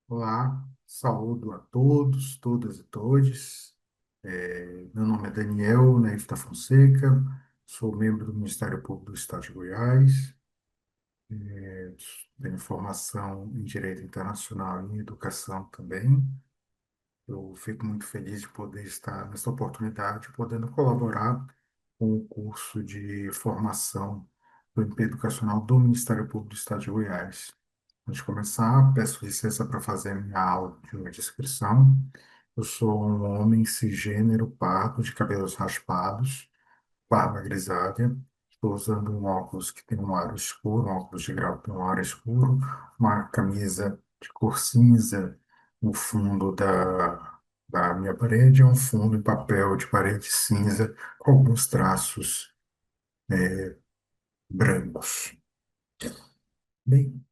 Olá, saúdo a todos, todas e todes. Meu nome é Daniel Naif da Fonseca, sou membro do Ministério Público do Estado de Goiás, eh, tenho formação em Direito Internacional e em Educação também. Eu fico muito feliz de poder estar nessa oportunidade, podendo colaborar com o curso de formação do MP Educacional do Ministério Público do Estado de Goiás. Antes de começar, peço licença para fazer minha aula de uma descrição. Eu sou um homem cisgênero pardo, de cabelos raspados, barba grisalha. Estou usando um óculos que tem um aro escuro, um óculos de grau que tem um aro escuro, uma camisa de cor cinza. No fundo da minha parede é um fundo em papel de parede cinza com alguns traços brancos. Bem,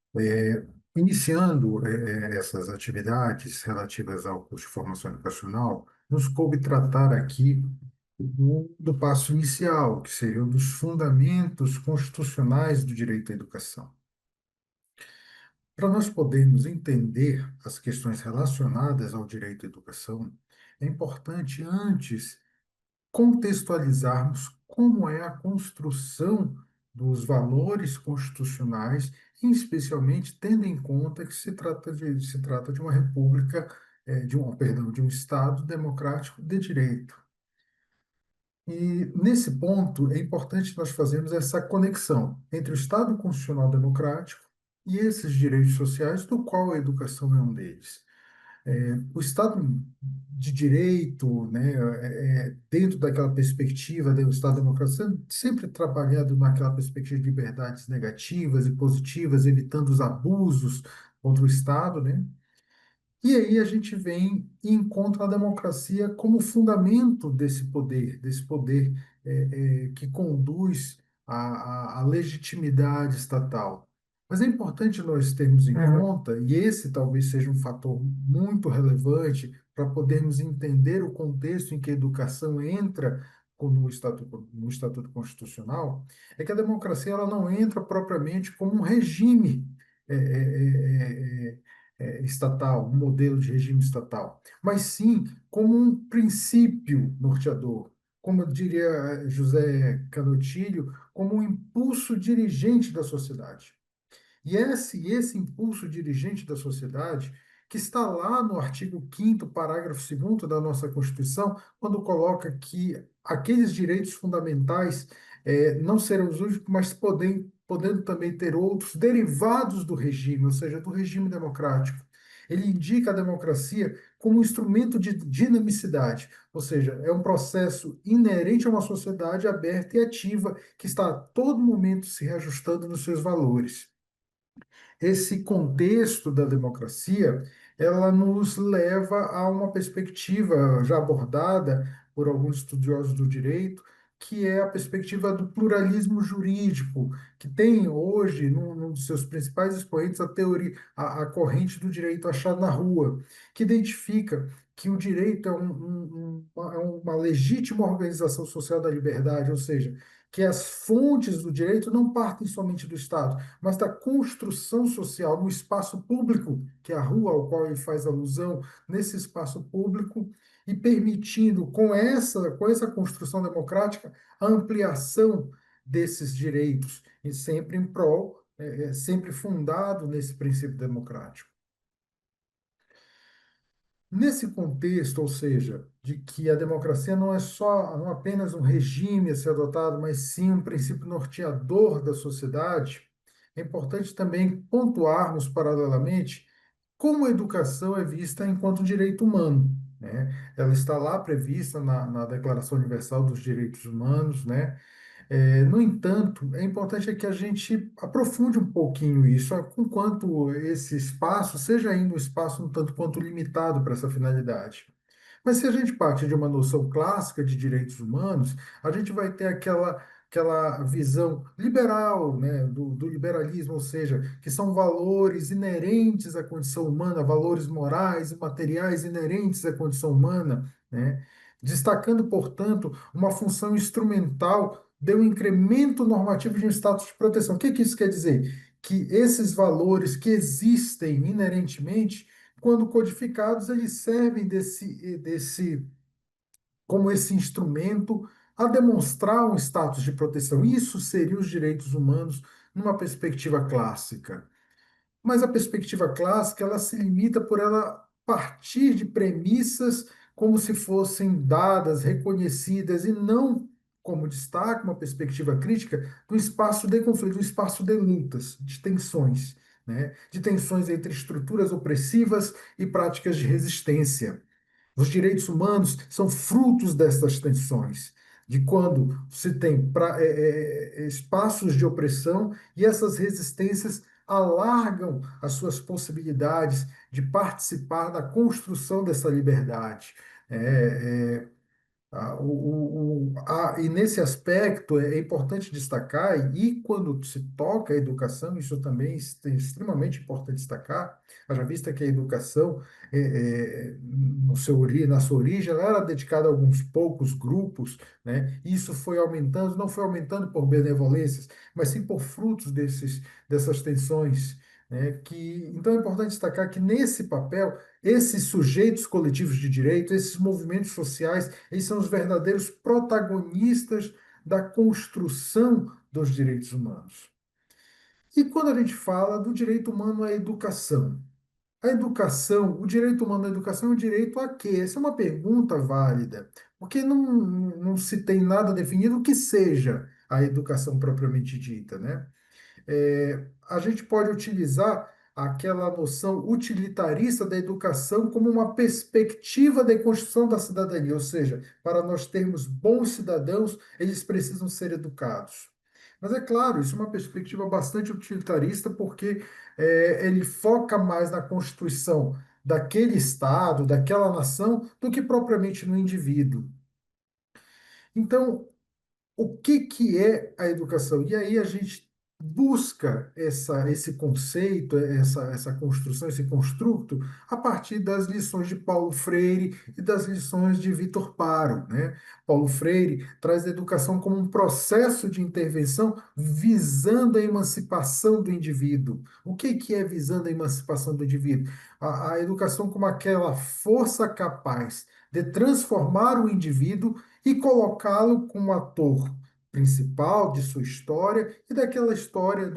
iniciando essas atividades relativas ao curso de formação educacional, nos coube tratar aqui do passo inicial, que seria um dos fundamentos constitucionais do direito à educação. Para nós podermos entender as questões relacionadas ao direito à educação, é importante antes contextualizarmos como é a construção dos valores constitucionais, e especialmente tendo em conta que se trata de uma república, perdão, de um Estado democrático de direito. E, nesse ponto, é importante nós fazermos essa conexão entre o Estado constitucional democrático e esses direitos sociais, do qual a educação é um deles. O Estado de Direito, né, dentro daquela perspectiva do Estado democrático, sempre trabalhado naquela perspectiva de liberdades negativas e positivas, evitando os abusos contra o Estado, né? E aí a gente vem e encontra a democracia como fundamento desse poder que conduz à legitimidade estatal. Mas é importante nós termos em conta, e esse talvez seja um fator muito relevante para podermos entender o contexto em que a educação entra no Estatuto Constitucional, é que a democracia ela não entra propriamente como um regime estatal, um modelo de regime estatal, mas sim como um princípio norteador, como diria José Canotilho, como um impulso dirigente da sociedade. E esse impulso dirigente da sociedade, que está lá no artigo 5º, parágrafo 2º da nossa Constituição, quando coloca que aqueles direitos fundamentais não serão os únicos, mas podendo também ter outros derivados do regime, ou seja, do regime democrático. Ele indica a democracia como um instrumento de dinamicidade, ou seja, é um processo inerente a uma sociedade aberta e ativa que está a todo momento se reajustando nos seus valores. Esse contexto da democracia, ela nos leva a uma perspectiva já abordada por alguns estudiosos do direito, que é a perspectiva do pluralismo jurídico, que tem hoje, num dos seus principais expoentes, a teoria, a corrente do direito achado na rua, que identifica que o direito é uma legítima organização social da liberdade, ou seja, que as fontes do direito não partem somente do Estado, mas da construção social no espaço público, que é a rua ao qual ele faz alusão, nesse espaço público, e permitindo, com essa construção democrática, a ampliação desses direitos, e sempre em prol, sempre fundado nesse princípio democrático. Nesse contexto, ou seja, de que a democracia não apenas um regime a ser adotado, mas sim um princípio norteador da sociedade, é importante também pontuarmos paralelamente como a educação é vista enquanto direito humano, né? Ela está lá prevista na Declaração Universal dos Direitos Humanos, né? No entanto, é importante que a gente aprofunde um pouquinho isso, enquanto esse espaço seja ainda um espaço um tanto quanto limitado para essa finalidade. Mas se a gente parte de uma noção clássica de direitos humanos, a gente vai ter aquela visão liberal, né, do liberalismo, ou seja, que são valores inerentes à condição humana, valores morais e materiais inerentes à condição humana, né, destacando, portanto, uma função instrumental de um incremento normativo de um status de proteção. O que isso quer dizer? Que esses valores que existem inerentemente quando codificados, eles servem como esse instrumento a demonstrar um status de proteção. Isso seria os direitos humanos numa perspectiva clássica. Mas a perspectiva clássica, ela se limita por ela partir de premissas como se fossem dadas, reconhecidas, e não, como destaca uma perspectiva crítica, do espaço de conflito, do espaço de lutas, de tensões, né? De tensões entre estruturas opressivas e práticas de resistência. Os direitos humanos são frutos dessas tensões, de quando se tem espaços de opressão e essas resistências alargam as suas possibilidades de participar da construção dessa liberdade. É, é, e nesse aspecto é importante destacar, e quando se toca a educação, isso também é extremamente importante destacar, haja vista que a educação, no na sua origem, ela era dedicada a alguns poucos grupos, né? E isso foi aumentando, não foi aumentando por benevolências, mas sim por frutos dessas tensões. Né? Então é importante destacar que nesse papel, esses sujeitos coletivos de direito, esses movimentos sociais, eles são os verdadeiros protagonistas da construção dos direitos humanos. E quando a gente fala do direito humano à educação, a educação, o direito humano à educação é um direito a quê? Essa é uma pergunta válida, porque não se tem nada definido o que seja a educação propriamente dita, né? A gente pode utilizar aquela noção utilitarista da educação como uma perspectiva de construção da cidadania, ou seja, para nós termos bons cidadãos, eles precisam ser educados. Mas é claro, isso é uma perspectiva bastante utilitarista, porque ele foca mais na constituição daquele Estado, daquela nação, do que propriamente no indivíduo. Então, o que é a educação? E aí a gente busca esse conceito, essa construção, esse construto, a partir das lições de Paulo Freire e das lições de Vitor Paro, né? Paulo Freire traz a educação como um processo de intervenção visando a emancipação do indivíduo. O que é visando a emancipação do indivíduo? A educação como aquela força capaz de transformar o indivíduo e colocá-lo como ator principal de sua história e daquela história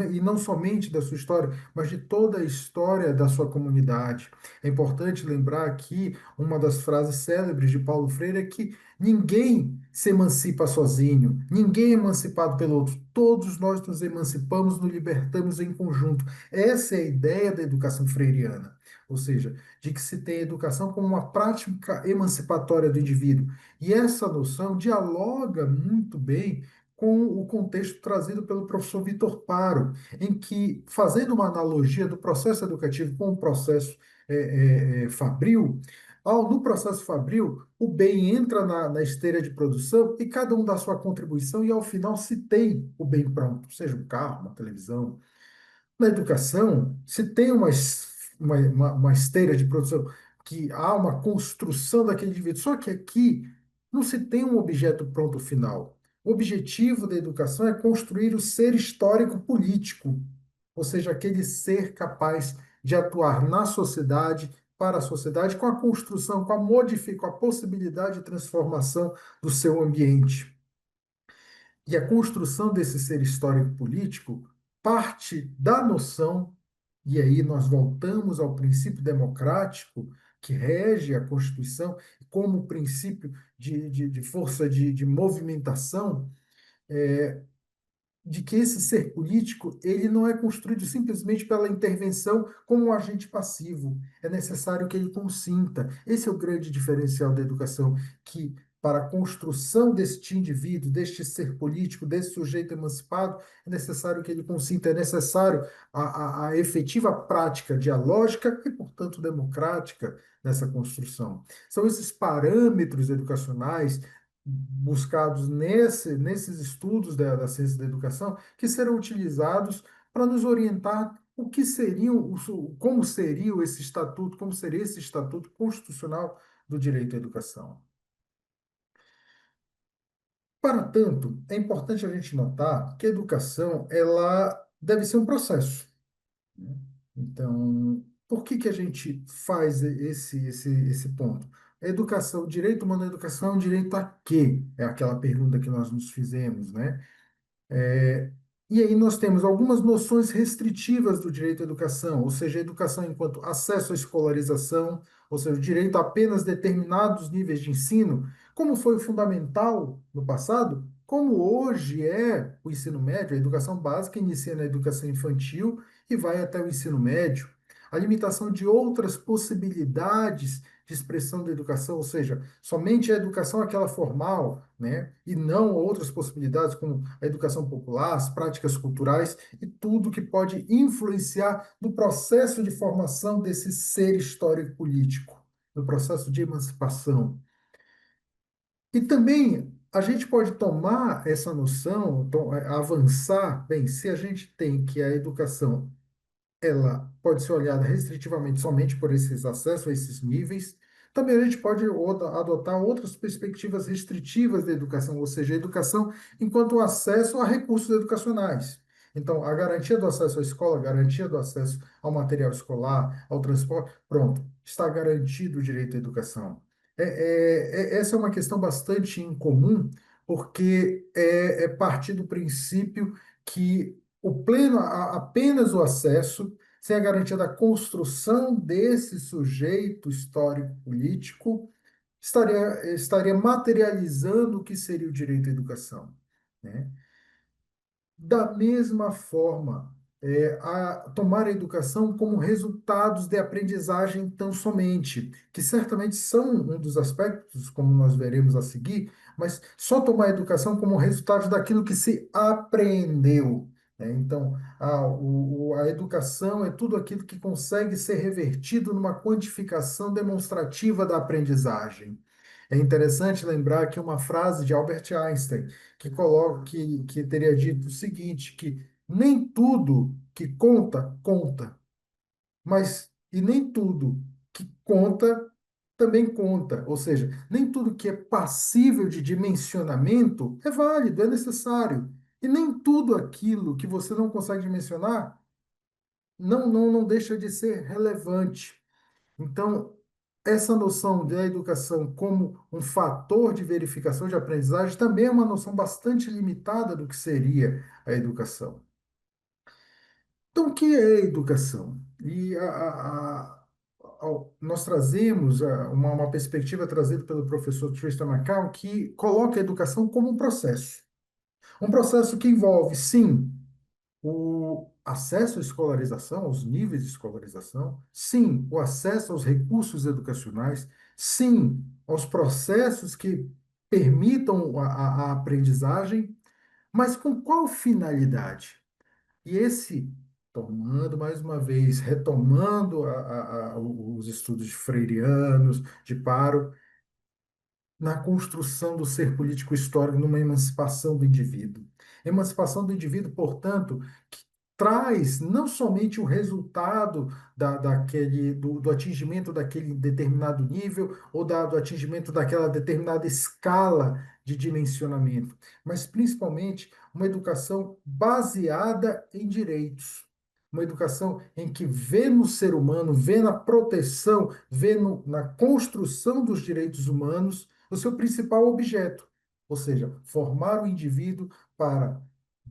e não somente da sua história, mas de toda a história da sua comunidade. É importante lembrar aqui uma das frases célebres de Paulo Freire é que ninguém se emancipa sozinho, ninguém é emancipado pelo outro. Todos nós nos emancipamos, nos libertamos em conjunto. Essa é a ideia da educação freiriana. Ou seja, de que se tem a educação como uma prática emancipatória do indivíduo. E essa noção dialoga muito bem com o contexto trazido pelo professor Vitor Paro, em que, fazendo uma analogia do processo educativo com o processo fabril, no processo fabril, o bem entra na esteira de produção e cada um dá sua contribuição, e ao final se tem o bem pronto, seja um carro, uma televisão, na educação, se tem uma esteira de produção, que há uma construção daquele indivíduo, só que aqui não se tem um objeto pronto final. O objetivo da educação é construir o ser histórico político, ou seja, aquele ser capaz de atuar na sociedade, para a sociedade, com a construção, com a possibilidade de transformação do seu ambiente. E a construção desse ser histórico político parte da noção, e aí nós voltamos ao princípio democrático que rege a Constituição como princípio de força de movimentação, de que esse ser político ele não é construído simplesmente pela intervenção como um agente passivo. É necessário que ele consinta. Esse é o grande diferencial da educação, que para a construção deste indivíduo, deste ser político, desse sujeito emancipado, é necessário que ele consinta, é necessário a efetiva prática dialógica e, portanto, democrática dessa construção. São esses parâmetros educacionais buscados nesses estudos da ciência da educação que serão utilizados para nos orientar o que seriam, como seria esse estatuto, como seria esse estatuto constitucional do direito à educação. Para tanto, é importante a gente notar que a educação ela deve ser um processo, né? Então, por que que a gente faz esse ponto? A educação, o direito humano à educação é um direito a quê? É aquela pergunta que nós nos fizemos, né? É, e aí nós temos algumas noções restritivas do direito à educação, ou seja, a educação enquanto acesso à escolarização, ou seja, o direito a apenas determinados níveis de ensino, como foi fundamental no passado, como hoje é o ensino médio, a educação básica inicia na educação infantil e vai até o ensino médio. A limitação de outras possibilidades de expressão da educação, ou seja, somente a educação aquela formal, né, e não outras possibilidades como a educação popular, as práticas culturais e tudo que pode influenciar no processo de formação desse ser histórico político, no processo de emancipação. E também a gente pode tomar essa noção, avançar, bem, se a gente tem que a educação ela pode ser olhada restritivamente somente por esses acessos a esses níveis. Também a gente pode adotar outras perspectivas restritivas da educação, ou seja, a educação enquanto acesso a recursos educacionais. Então, a garantia do acesso à escola, a garantia do acesso ao material escolar, ao transporte, pronto, está garantido o direito à educação. Essa é uma questão bastante incomum, porque é partir do princípio que o pleno, apenas o acesso, sem a garantia da construção desse sujeito histórico-político, estaria materializando o que seria o direito à educação, né? Da mesma forma, a tomar a educação como resultados de aprendizagem tão somente, que certamente são um dos aspectos, como nós veremos a seguir, mas só tomar a educação como resultado daquilo que se aprendeu, né? Então, a educação é tudo aquilo que consegue ser revertido numa quantificação demonstrativa da aprendizagem. É interessante lembrar que uma frase de Albert Einstein, que teria dito o seguinte, que nem tudo que conta, conta, mas e nem tudo que conta também conta. Ou seja, nem tudo que é passível de dimensionamento é válido, é necessário. E nem tudo aquilo que você não consegue dimensionar não deixa de ser relevante. Então, essa noção da educação como um fator de verificação de aprendizagem também é uma noção bastante limitada do que seria a educação. Então, o que é educação? Nós trazemos uma perspectiva trazida pelo professor Tristan McCall que coloca a educação como um processo. Um processo que envolve, sim, o acesso à escolarização, aos níveis de escolarização, sim, o acesso aos recursos educacionais, sim, aos processos que permitam a aprendizagem, mas com qual finalidade? E esse, tomando mais uma vez, retomando os estudos freirianos, de Paro, na construção do ser político histórico, numa emancipação do indivíduo. Emancipação do indivíduo, portanto, que traz não somente o resultado do atingimento daquele determinado nível ou do atingimento daquela determinada escala de dimensionamento, mas principalmente uma educação baseada em direitos. Uma educação em que vê no ser humano, vê na proteção, vê na construção dos direitos humanos o seu principal objeto, ou seja, formar o indivíduo para,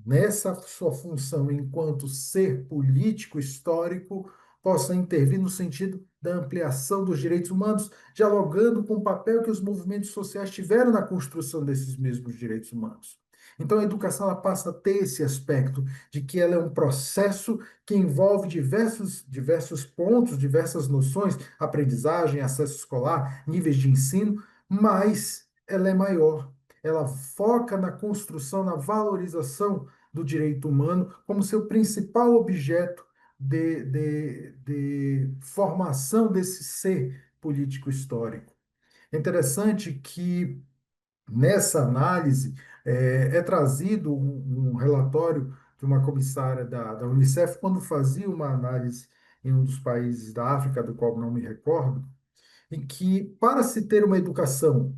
nessa sua função enquanto ser político histórico, possa intervir no sentido da ampliação dos direitos humanos, dialogando com o papel que os movimentos sociais tiveram na construção desses mesmos direitos humanos. Então, a educação ela passa a ter esse aspecto de que ela é um processo que envolve diversos pontos, diversas noções, aprendizagem, acesso escolar, níveis de ensino, mas ela é maior. Ela foca na construção, na valorização do direito humano como seu principal objeto de formação desse ser político histórico. É interessante que nessa análise é trazido um relatório de uma comissária da Unicef, quando fazia uma análise em um dos países da África, do qual não me recordo, em que, para se ter uma educação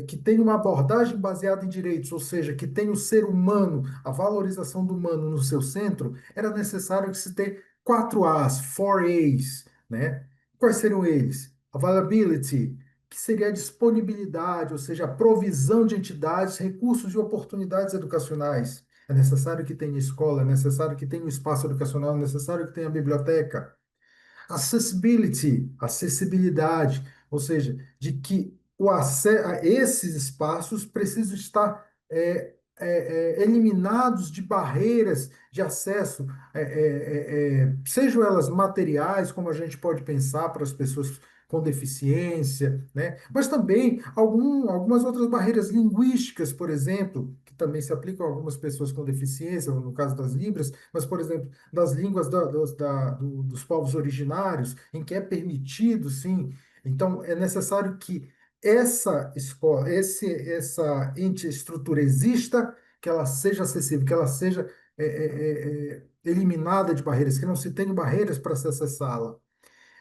que tenha uma abordagem baseada em direitos, ou seja, que tenha o ser humano, a valorização do humano no seu centro, era necessário que se ter quatro As, four A's, né? Quais seriam eles? Availability, que seria a disponibilidade, ou seja, a provisão de entidades, recursos e oportunidades educacionais. É necessário que tenha escola, é necessário que tenha um espaço educacional, é necessário que tenha biblioteca. Accessibility, acessibilidade, ou seja, de que o acesso a esses espaços precisam estar eliminados de barreiras de acesso, sejam elas materiais, como a gente pode pensar para as pessoas com deficiência, né? Mas também algumas outras barreiras linguísticas, por exemplo, que também se aplicam a algumas pessoas com deficiência, no caso das Libras, mas, por exemplo, das línguas dos povos originários, em que é permitido, sim. Então, é necessário que essa escola, essa estrutura exista, que ela seja acessível, que ela seja eliminada de barreiras, que não se tenha barreiras para se acessá-la.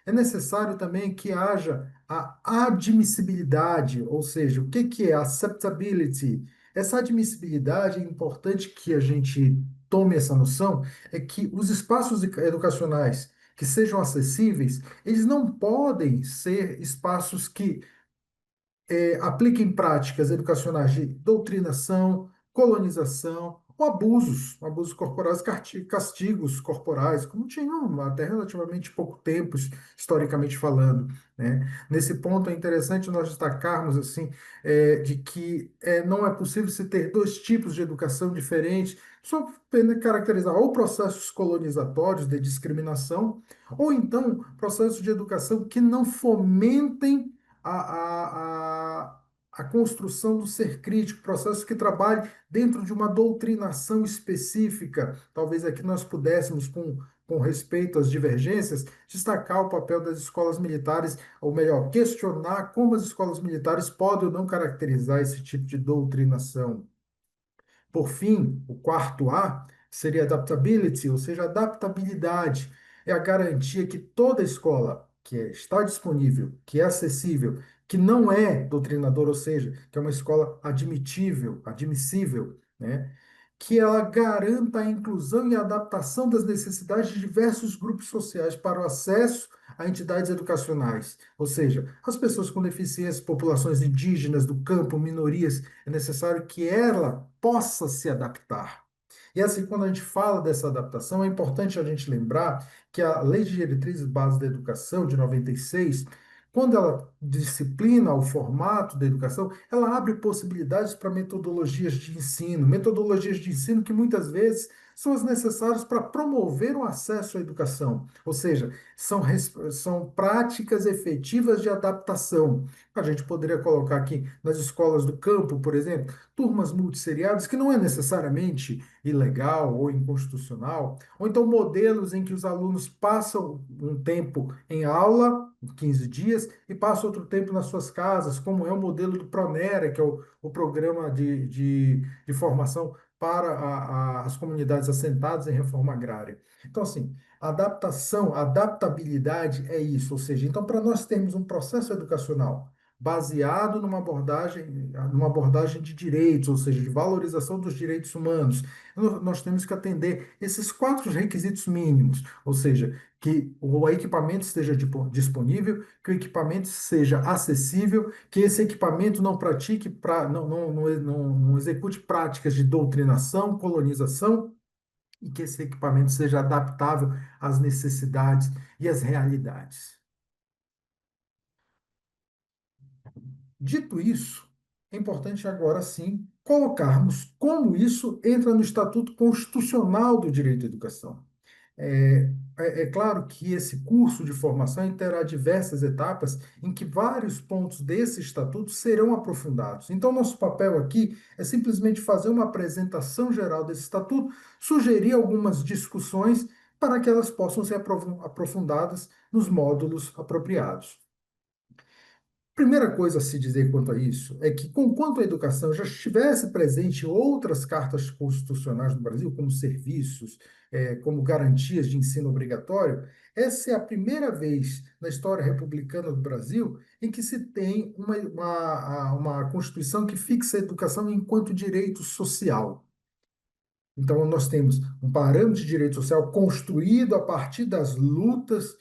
É necessário também que haja a admissibilidade, ou seja, o que que é acceptability? Essa admissibilidade é importante que a gente tome essa noção, é que os espaços educacionais que sejam acessíveis, eles não podem ser espaços que apliquem práticas educacionais de doutrinação, colonização ou abusos corporais, castigos corporais, como tinham até relativamente pouco tempo, historicamente falando, né? Nesse ponto é interessante nós destacarmos assim de que não é possível se ter dois tipos de educação diferentes, só caracterizar ou processos colonizatórios de discriminação, ou então processos de educação que não fomentem a construção do ser crítico, processo que trabalhe dentro de uma doutrinação específica. Talvez aqui nós pudéssemos, com respeito às divergências, destacar o papel das escolas militares, ou melhor, questionar como as escolas militares podem ou não caracterizar esse tipo de doutrinação. Por fim, o quarto A seria adaptability, ou seja, adaptabilidade. É a garantia que toda escola está disponível, que é acessível, que não é doutrinadora, ou seja, que é uma escola admissível, né? Que ela garanta a inclusão e a adaptação das necessidades de diversos grupos sociais para o acesso a entidades educacionais, ou seja, as pessoas com deficiência, populações indígenas do campo, minorias, é necessário que ela possa se adaptar. E assim, quando a gente fala dessa adaptação, é importante a gente lembrar que a Lei de Diretrizes Básicas da Educação, de 96, quando ela disciplina o formato da educação, ela abre possibilidades para metodologias de ensino que muitas vezes são as necessárias para promover o acesso à educação, ou seja, são práticas efetivas de adaptação. A gente poderia colocar aqui nas escolas do campo, por exemplo, turmas multisseriadas, que não é necessariamente ilegal ou inconstitucional, ou então modelos em que os alunos passam um tempo em aula, 15 dias, e passam outro tempo nas suas casas, como é o modelo do Pronera, que é o programa de formação para as comunidades assentadas em reforma agrária. Então, assim, adaptabilidade é isso, ou seja, então, para nós termos um processo educacional baseado numa abordagem de direitos, ou seja, de valorização dos direitos humanos, nós temos que atender esses quatro requisitos mínimos, ou seja, que o equipamento esteja disponível, que o equipamento seja acessível, que esse equipamento não pratique, não execute práticas de doutrinação, colonização, e que esse equipamento seja adaptável às necessidades e às realidades. Dito isso, é importante agora sim colocarmos como isso entra no Estatuto Constitucional do Direito à Educação. É claro que esse curso de formação terá diversas etapas em que vários pontos desse estatuto serão aprofundados. Então, nosso papel aqui é simplesmente fazer uma apresentação geral desse estatuto, sugerir algumas discussões para que elas possam ser aprofundadas nos módulos apropriados. Primeira coisa a se dizer quanto a isso é que, conquanto a educação já estivesse presente em outras cartas constitucionais do Brasil, como serviços, como garantias de ensino obrigatório, essa é a primeira vez na história republicana do Brasil em que se tem uma Constituição que fixa a educação enquanto direito social. Então, nós temos um parâmetro de direito social construído a partir das lutas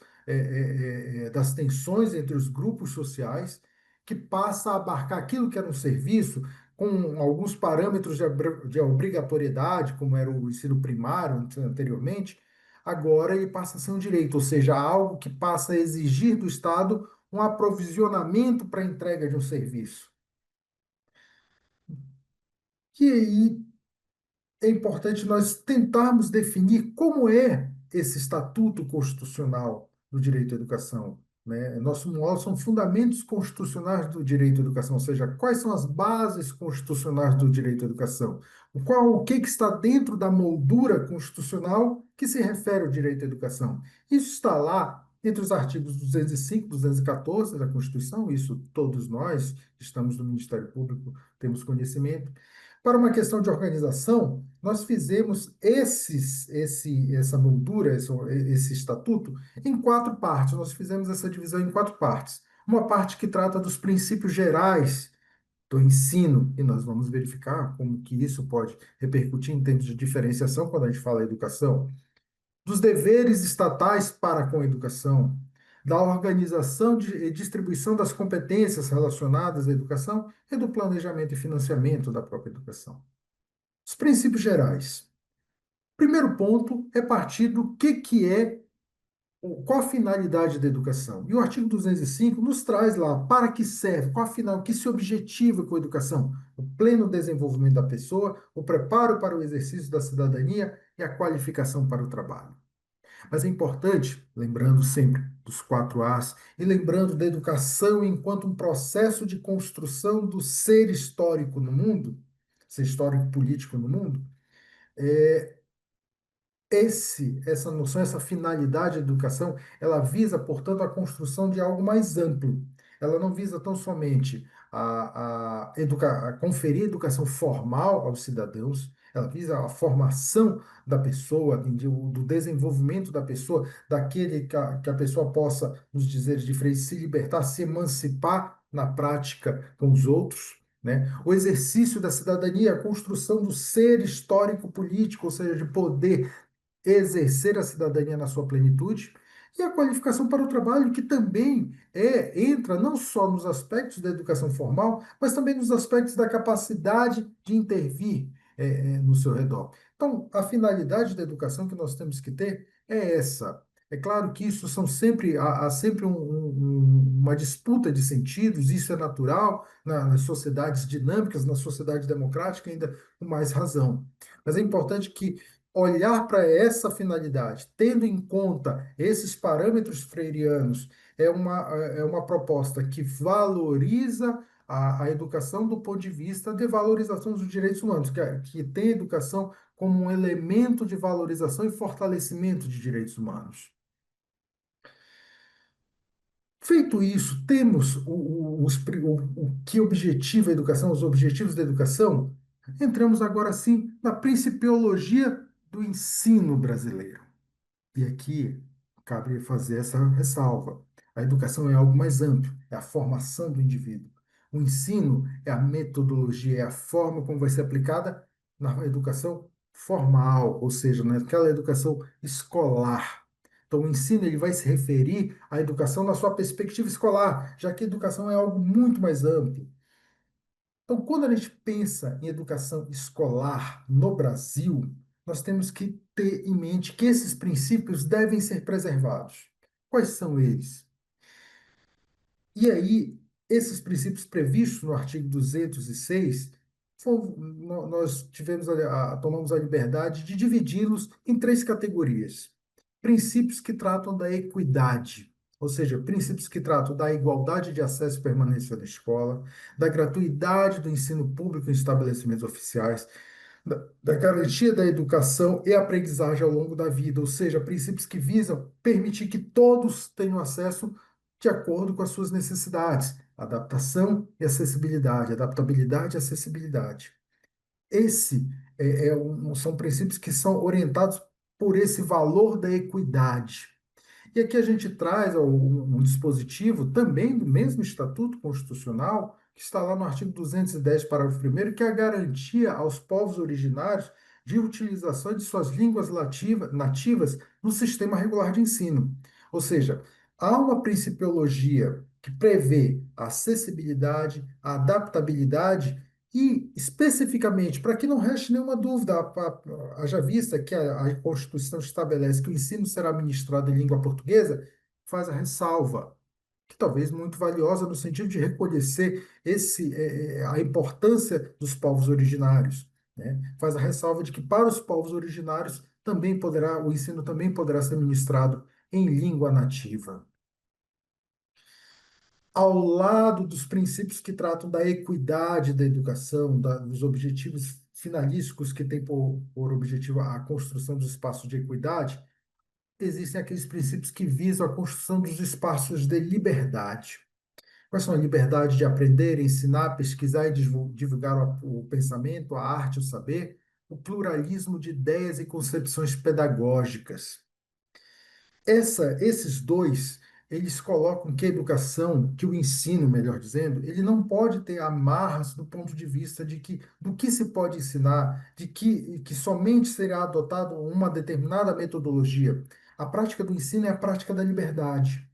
das tensões entre os grupos sociais, que passa a abarcar aquilo que era um serviço com alguns parâmetros de obrigatoriedade, como era o ensino primário anteriormente, agora ele passa a ser um direito, ou seja, algo que passa a exigir do Estado um aprovisionamento para a entrega de um serviço. E aí é importante nós tentarmos definir como é esse estatuto constitucional do direito à educação, né? Nós são fundamentos constitucionais do direito à educação, ou seja, quais são as bases constitucionais do direito à educação? O que está dentro da moldura constitucional que se refere ao direito à educação? Isso está lá entre os artigos 205, 214 da Constituição, isso todos nós que estamos no Ministério Público temos conhecimento. Para uma questão de organização, nós fizemos essa moldura, esse estatuto, em quatro partes. Nós fizemos essa divisão em quatro partes. Uma parte que trata dos princípios gerais do ensino, e nós vamos verificar como que isso pode repercutir em termos de diferenciação quando a gente fala educação, dos deveres estatais para com a educação, da organização e distribuição das competências relacionadas à educação e do planejamento e financiamento da própria educação. Os princípios gerais. Primeiro ponto é partir do que é, qual a finalidade da educação. E o artigo 205 nos traz lá para que serve, qual a final, o que se objetiva com a educação. O pleno desenvolvimento da pessoa, o preparo para o exercício da cidadania e a qualificação para o trabalho. Mas é importante, lembrando sempre dos quatro As, e lembrando da educação enquanto um processo de construção do ser histórico no mundo, ser histórico político no mundo, essa noção, essa finalidade da educação, ela visa, portanto, a construção de algo mais amplo. Ela não visa tão somente a conferir educação formal aos cidadãos, ela visa a formação da pessoa, do desenvolvimento da pessoa, daquele que a pessoa possa, nos dizeres de Freire, se libertar, se emancipar na prática com os outros. Né? O exercício da cidadania, a construção do ser histórico-político, ou seja, de poder exercer a cidadania na sua plenitude, e a qualificação para o trabalho, que também entra não só nos aspectos da educação formal, mas também nos aspectos da capacidade de intervir no seu redor. Então, a finalidade da educação que nós temos que ter é essa. É claro que isso são sempre, há sempre uma disputa de sentidos, isso é natural nas sociedades dinâmicas, na sociedade democrática, ainda com mais razão. Mas é importante que olhar para essa finalidade, tendo em conta esses parâmetros freirianos, é uma proposta que valoriza a educação do ponto de vista de valorização dos direitos humanos, que tem a educação como um elemento de valorização e fortalecimento de direitos humanos. Feito isso, temos o que objetiva a educação, os objetivos da educação. Entramos agora sim na principiologia do ensino brasileiro. E aqui cabe fazer essa ressalva. A educação é algo mais amplo, é a formação do indivíduo. O ensino é a metodologia, é a forma como vai ser aplicada na educação formal, ou seja, naquela educação escolar. Então, o ensino ele vai se referir à educação na sua perspectiva escolar, já que a educação é algo muito mais amplo. Então, quando a gente pensa em educação escolar no Brasil, nós temos que ter em mente que esses princípios devem ser preservados. Quais são eles? E aí, esses princípios previstos no artigo 206, nós tomamos a liberdade de dividi-los em três categorias. Princípios que tratam da equidade, ou seja, princípios que tratam da igualdade de acesso e permanência na escola, da gratuidade do ensino público em estabelecimentos oficiais, da garantia da educação e aprendizagem ao longo da vida, ou seja, princípios que visam permitir que todos tenham acesso de acordo com as suas necessidades, adaptação e acessibilidade, adaptabilidade e acessibilidade. Esse são princípios que são orientados por esse valor da equidade. E aqui a gente traz um dispositivo também do mesmo Estatuto Constitucional, que está lá no artigo 210, parágrafo 1º, que é a garantia aos povos originários de utilização de suas línguas nativas no sistema regular de ensino. Ou seja, há uma principiologia que prevê a acessibilidade, a adaptabilidade e, especificamente, para que não reste nenhuma dúvida, haja vista que a Constituição estabelece que o ensino será ministrado em língua portuguesa, faz a ressalva, que talvez muito valiosa no sentido de reconhecer a importância dos povos originários, né? Faz a ressalva de que para os povos originários também poderá, o ensino também poderá ser ministrado em língua nativa. Ao lado dos princípios que tratam da equidade da educação, dos objetivos finalísticos que têm por objetivo a construção dos espaços de equidade, existem aqueles princípios que visam a construção dos espaços de liberdade. Quais são a liberdade de aprender, ensinar, pesquisar e divulgar o pensamento, a arte, o saber, o pluralismo de ideias e concepções pedagógicas. Esses dois, eles colocam que a educação, que o ensino, melhor dizendo, ele não pode ter amarras do ponto de vista de que do que se pode ensinar, que somente será adotada uma determinada metodologia. A prática do ensino é a prática da liberdade,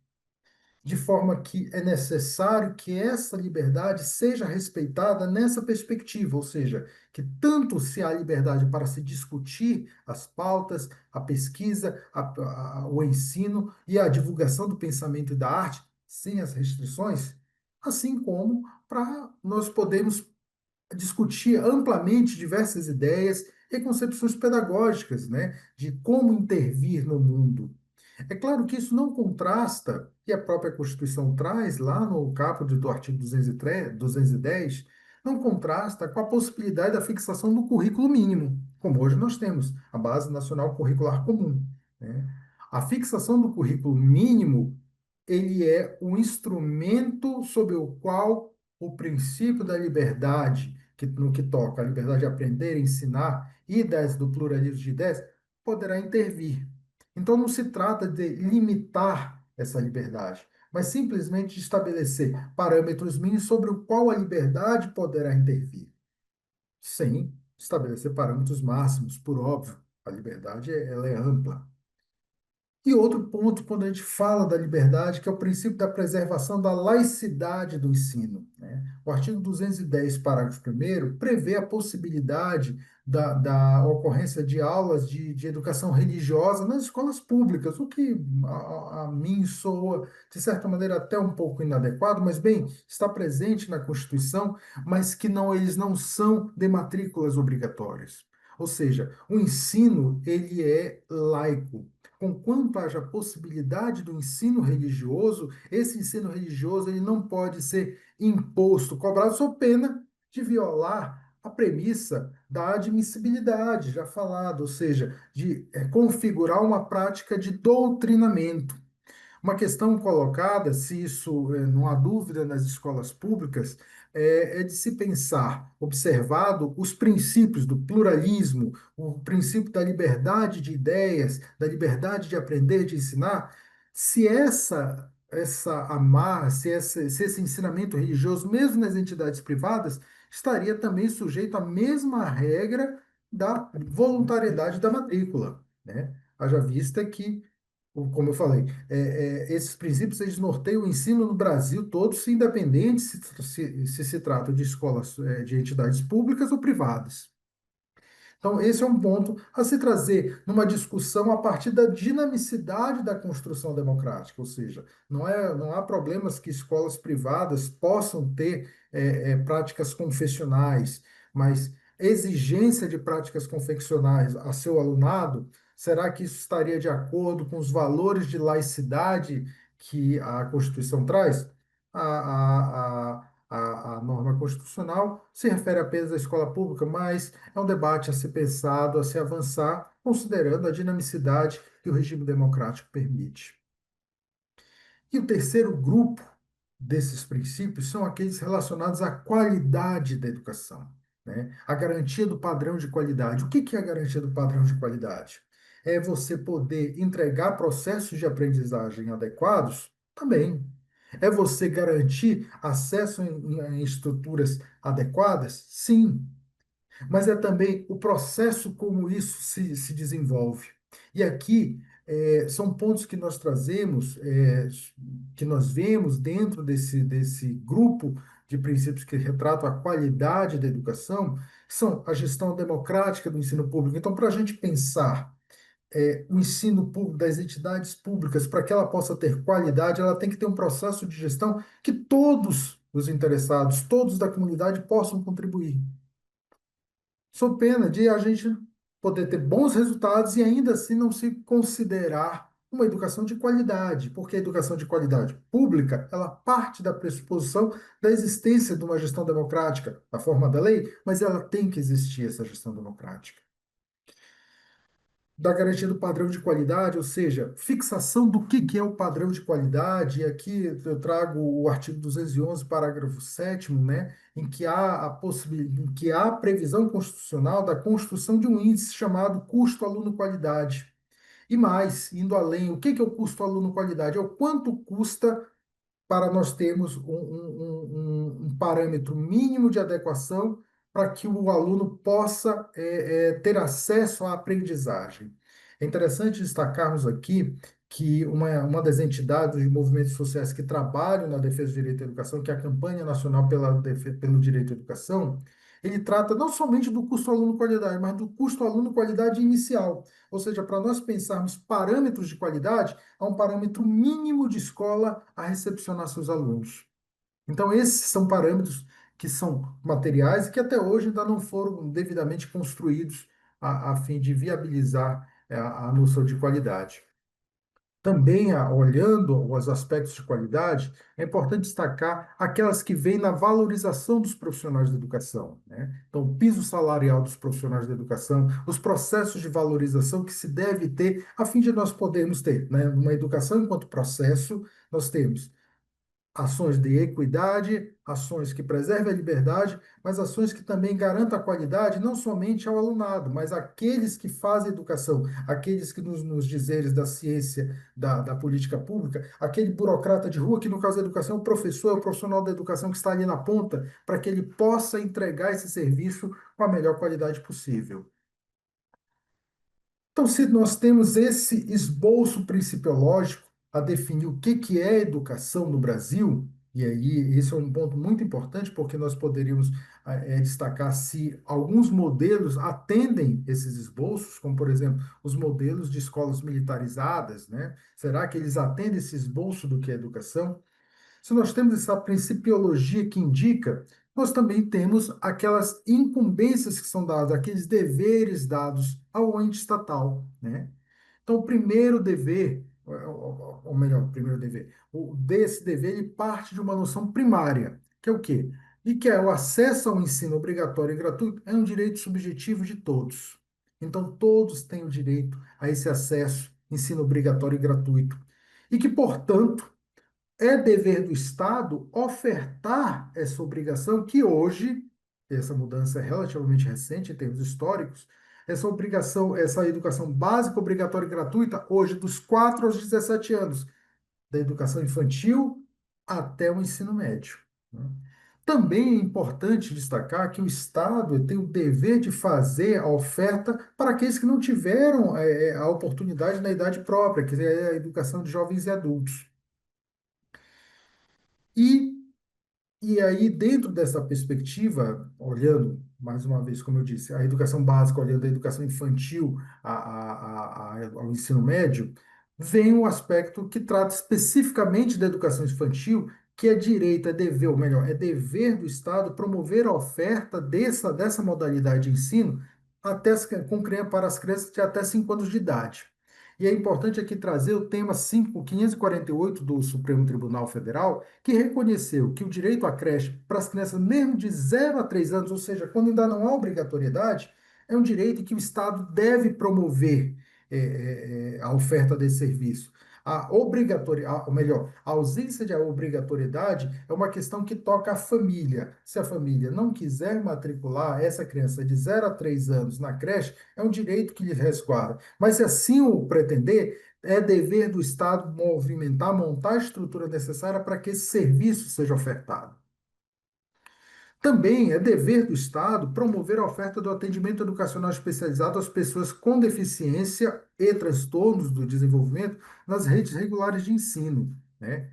de forma que é necessário que essa liberdade seja respeitada nessa perspectiva, ou seja, que tanto se há liberdade para se discutir as pautas, a pesquisa, o ensino e a divulgação do pensamento e da arte, sem as restrições, assim como para nós podermos discutir amplamente diversas ideias e concepções pedagógicas, né, de como intervir no mundo. É claro que isso não contrasta, e a própria Constituição traz lá no caput do artigo 203, 210, não contrasta com a possibilidade da fixação do currículo mínimo, como hoje nós temos, a Base Nacional Curricular Comum, né? A fixação do currículo mínimo, ele é um instrumento sob o qual o princípio da liberdade, que, no que toca a liberdade de aprender, ensinar e do pluralismo de ideias, poderá intervir. Então, não se trata de limitar essa liberdade, mas simplesmente de estabelecer parâmetros mínimos sobre o qual a liberdade poderá intervir, sem estabelecer parâmetros máximos, por óbvio. A liberdade ela é ampla. E outro ponto, quando a gente fala da liberdade, que é o princípio da preservação da laicidade do ensino, né? O artigo 210, parágrafo primeiro prevê a possibilidade da ocorrência de aulas de educação religiosa nas escolas públicas, o que a mim soa, de certa maneira, até um pouco inadequado, mas, bem, está presente na Constituição, mas que não, eles não são de matrículas obrigatórias. Ou seja, o ensino, ele é laico. Conquanto haja possibilidade do ensino religioso, esse ensino religioso ele não pode ser imposto, cobrado sob pena de violar a premissa da admissibilidade, já falado, ou seja, de configurar uma prática de doutrinamento. Uma questão colocada, se isso não há dúvida nas escolas públicas, é de se pensar, observado os princípios do pluralismo, o princípio da liberdade de ideias, da liberdade de aprender, de ensinar, se se esse ensinamento religioso, mesmo nas entidades privadas, estaria também sujeito à mesma regra da voluntariedade da matrícula, né? Haja vista que como eu falei, esses princípios eles norteiam o ensino no Brasil todo, se independente se trata de escolas, de entidades públicas ou privadas. Então, esse é um ponto a se trazer numa discussão a partir da dinamicidade da construção democrática, ou seja, não há problemas que escolas privadas possam ter práticas confessionais, mas exigência de práticas confessionais a seu alunado, será que isso estaria de acordo com os valores de laicidade que a Constituição traz? A norma constitucional se refere apenas à escola pública, mas é um debate a ser pensado, a se avançar, considerando a dinamicidade que o regime democrático permite. E o terceiro grupo desses princípios são aqueles relacionados à qualidade da educação, né? A garantia do padrão de qualidade. O que é a garantia do padrão de qualidade? É você poder entregar processos de aprendizagem adequados? Também. É você garantir acesso em estruturas adequadas? Sim, mas é também o processo como isso se desenvolve. E aqui são pontos que nós trazemos, que nós vemos dentro desse grupo de princípios que retratam a qualidade da educação, são a gestão democrática do ensino público. Então, para a gente pensar o ensino público das entidades públicas, para que ela possa ter qualidade, ela tem que ter um processo de gestão que todos os interessados, todos da comunidade possam contribuir. Sou pena de a gente poder ter bons resultados e ainda assim não se considerar uma educação de qualidade, porque a educação de qualidade pública, ela parte da pressuposição da existência de uma gestão democrática, na forma da lei, mas ela tem que existir essa gestão democrática da garantia do padrão de qualidade, ou seja, fixação do que é o padrão de qualidade. E aqui eu trago o artigo 211, parágrafo 7º, né, em que há a possibilidade, em que há a previsão constitucional da construção de um índice chamado custo aluno-qualidade. E mais, indo além, o que é o custo aluno-qualidade? É o quanto custa para nós termos um parâmetro mínimo de adequação para que o aluno possa ter acesso à aprendizagem. É interessante destacarmos aqui que uma das entidades de movimentos sociais que trabalham na defesa do direito à educação, que é a Campanha Nacional pelo Direito à Educação, ele trata não somente do custo aluno-qualidade, mas do custo aluno-qualidade inicial. Ou seja, para nós pensarmos parâmetros de qualidade, há um parâmetro mínimo de escola a recepcionar seus alunos. Então, esses são parâmetros que são materiais e que até hoje ainda não foram devidamente construídos a fim de viabilizar a noção de qualidade. Também, olhando os aspectos de qualidade, é importante destacar aquelas que vêm na valorização dos profissionais da educação, né? Então, o piso salarial dos profissionais da educação, os processos de valorização que se deve ter a fim de nós podermos ter, né, uma educação enquanto processo, nós temos ações de equidade, ações que preservem a liberdade, mas ações que também garantam a qualidade não somente ao alunado, mas àqueles que fazem educação, aqueles que nos dizeres da ciência, da política pública, aquele burocrata de rua, que no caso da educação é o professor, é o profissional da educação que está ali na ponta, para que ele possa entregar esse serviço com a melhor qualidade possível. Então, se nós temos esse esboço principiológico a definir o que é educação no Brasil, e aí esse é um ponto muito importante, porque nós poderíamos destacar se alguns modelos atendem esses esboços, como, por exemplo, os modelos de escolas militarizadas, né? Será que eles atendem esse esboço do que é educação? Se nós temos essa principiologia que indica, nós também temos aquelas incumbências que são dadas, aqueles deveres dados ao ente estatal, né? Então, o primeiro dever, ou melhor, o primeiro dever, desse dever, ele parte de uma noção primária, que é o quê? E que é o acesso ao ensino obrigatório e gratuito é um direito subjetivo de todos. Então, todos têm o direito a esse acesso, ensino obrigatório e gratuito. E que, portanto, é dever do Estado ofertar essa obrigação que hoje, essa mudança é relativamente recente em termos históricos, essa obrigação, essa educação básica, obrigatória e gratuita, hoje dos 4 aos 17 anos, da educação infantil até o ensino médio, né? Também é importante destacar que o Estado tem o dever de fazer a oferta para aqueles que não tiveram a oportunidade na idade própria, que é a educação de jovens e adultos. E E aí, dentro dessa perspectiva, olhando, mais uma vez, como eu disse, a educação básica, olhando a educação infantil ao ensino médio, vem um aspecto que trata especificamente da educação infantil, que é direito, é dever, ou melhor, é dever do Estado promover a oferta dessa modalidade de ensino para as crianças de até 5 anos de idade. E é importante aqui trazer o tema 548 do Supremo Tribunal Federal, que reconheceu que o direito à creche para as crianças mesmo de 0 a 3 anos, ou seja, quando ainda não há obrigatoriedade, é um direito que o Estado deve promover a oferta desse serviço. Ou melhor, a ausência de obrigatoriedade é uma questão que toca a família. Se a família não quiser matricular essa criança de 0 a 3 anos na creche, é um direito que lhe resguarda. Mas se assim o pretender, é dever do Estado movimentar, montar a estrutura necessária para que esse serviço seja ofertado. Também é dever do Estado promover a oferta do atendimento educacional especializado às pessoas com deficiência e transtornos do desenvolvimento nas redes regulares de ensino, né?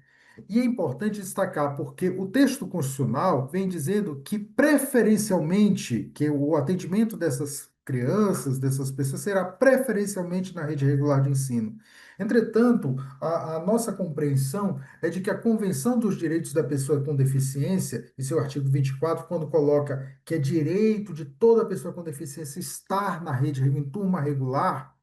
E é importante destacar porque o texto constitucional vem dizendo que preferencialmente que o atendimento dessas crianças, dessas pessoas, será preferencialmente na rede regular de ensino. Entretanto, a nossa compreensão é de que a Convenção dos Direitos da Pessoa com Deficiência, em seu artigo 24, quando coloca que é direito de toda pessoa com deficiência estar na rede em turma regular,